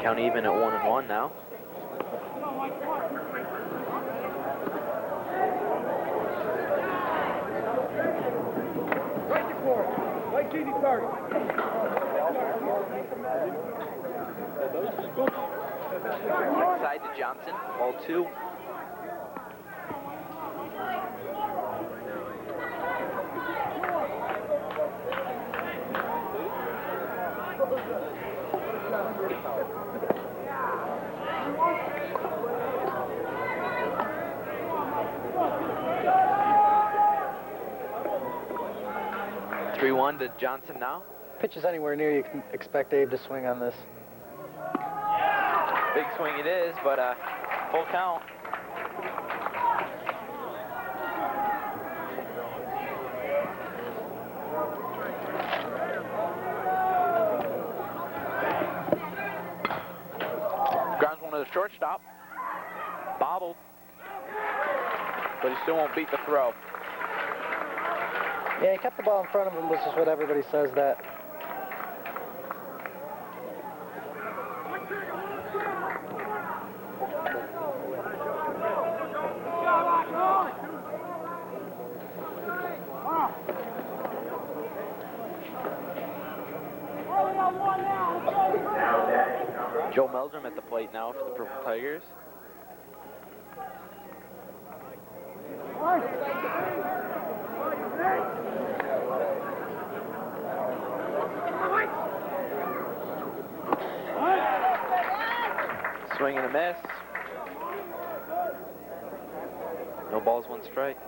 Count even at 1-1 now. Inside to Johnson, ball 2. To Johnson now. Pitch is anywhere near you can expect Abe to swing on this. Big swing it is, but full count. Grounds one to the shortstop. Bobbled, but he still won't beat the throw. Yeah, he kept the ball in front of him, which is what everybody says that. Joe Meldrum at the plate now for the Purple Tigers. Swing and a miss. No balls, 1 strike.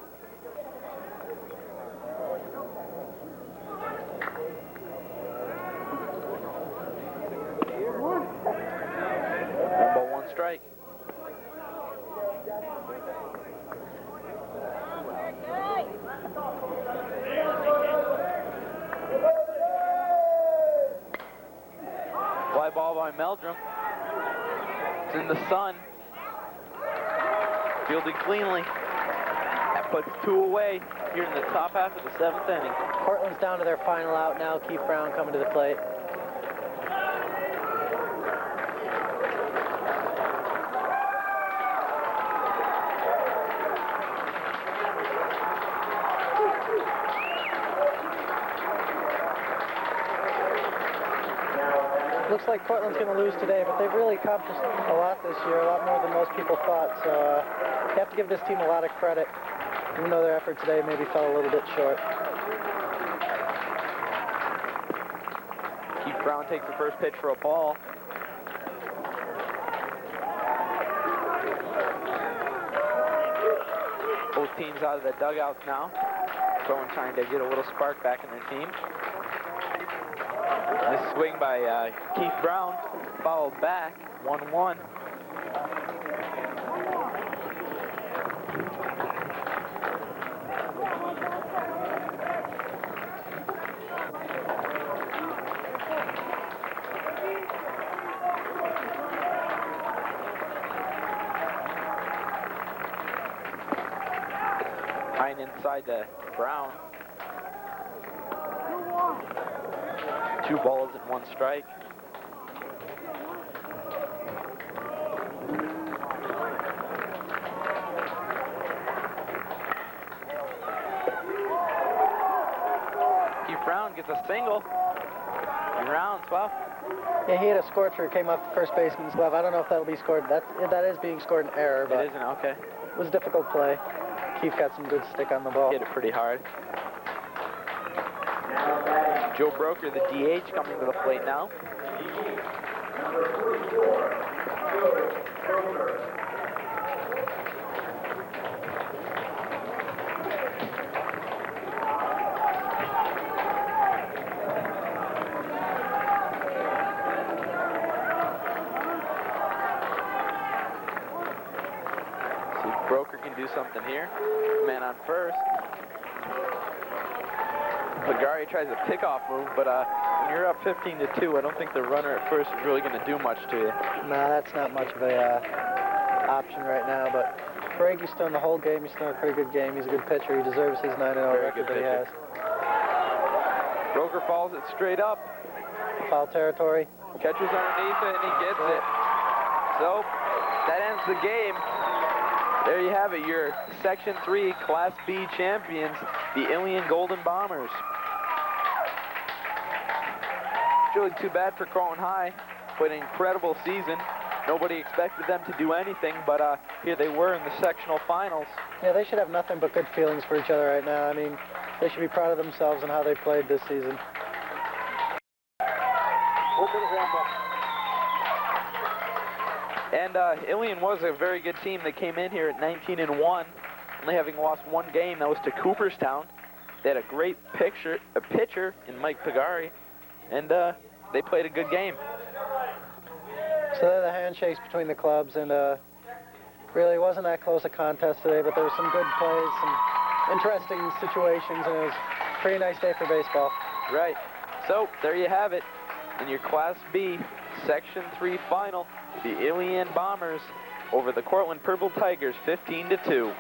One ball, 1 strike. Fly ball by Meldrum. It's in the sun. Fielded cleanly. That puts 2 away here in the top half of the 7th inning. Cortland's down to their final out now. Keith Brown coming to the plate. Looks like Cortland's going to lose today, but they've really accomplished a lot this year, a lot more than most people thought. So you have to give this team a lot of credit, even though their effort today maybe fell a little bit short. Keith Brown takes the first pitch for a ball. Both teams out of the dugouts now. Someone trying to get a little spark back in their team. Nice swing by Keith Brown, fouled back, 1-1. Hine inside to Brown. 2 balls and 1 strike. Keith Brown gets a single. 2 rounds, wow. Yeah, he had a scorcher, came off the first baseman's glove. I don't know if that'll be scored. That is being scored an error, but It isn't, okay. it was a difficult play. Keith got some good stick on the ball. Hit it pretty hard. Joe Broker, the DH, coming to the plate now. Number 44, Joe Broker. See if Broker can do something here. Man on first. Pagari tries a pickoff move, but when you're up 15-2, I don't think the runner at first is really going to do much to you. No, that's not much of a option right now, but Craig, he's done the whole game. He's done a pretty good game. He's a good pitcher. He deserves his 9-0 Very record good that he has. Broker falls it straight up. Foul territory. Catcher's underneath it, and he gets it. So, that ends the game. There you have it, your Section 3 Class B champions, the Ilion Golden Bombers. It's really too bad for Cortland High. Played an incredible season. Nobody expected them to do anything, but here they were in the sectional finals. Yeah, they should have nothing but good feelings for each other right now. I mean, they should be proud of themselves and how they played this season. And Ilion was a very good team. They came in here at 19-1, only having lost 1 game. That was to Cooperstown. They had a great pitcher in Mike Pagari, and they played a good game. So they're the handshakes between the clubs, and really wasn't that close a contest today, but there were some good plays, some interesting situations, and it was a pretty nice day for baseball. Right. So there you have it. In your Class B Section 3 final, the Ilion Bombers over the Cortland Purple Tigers 15-2.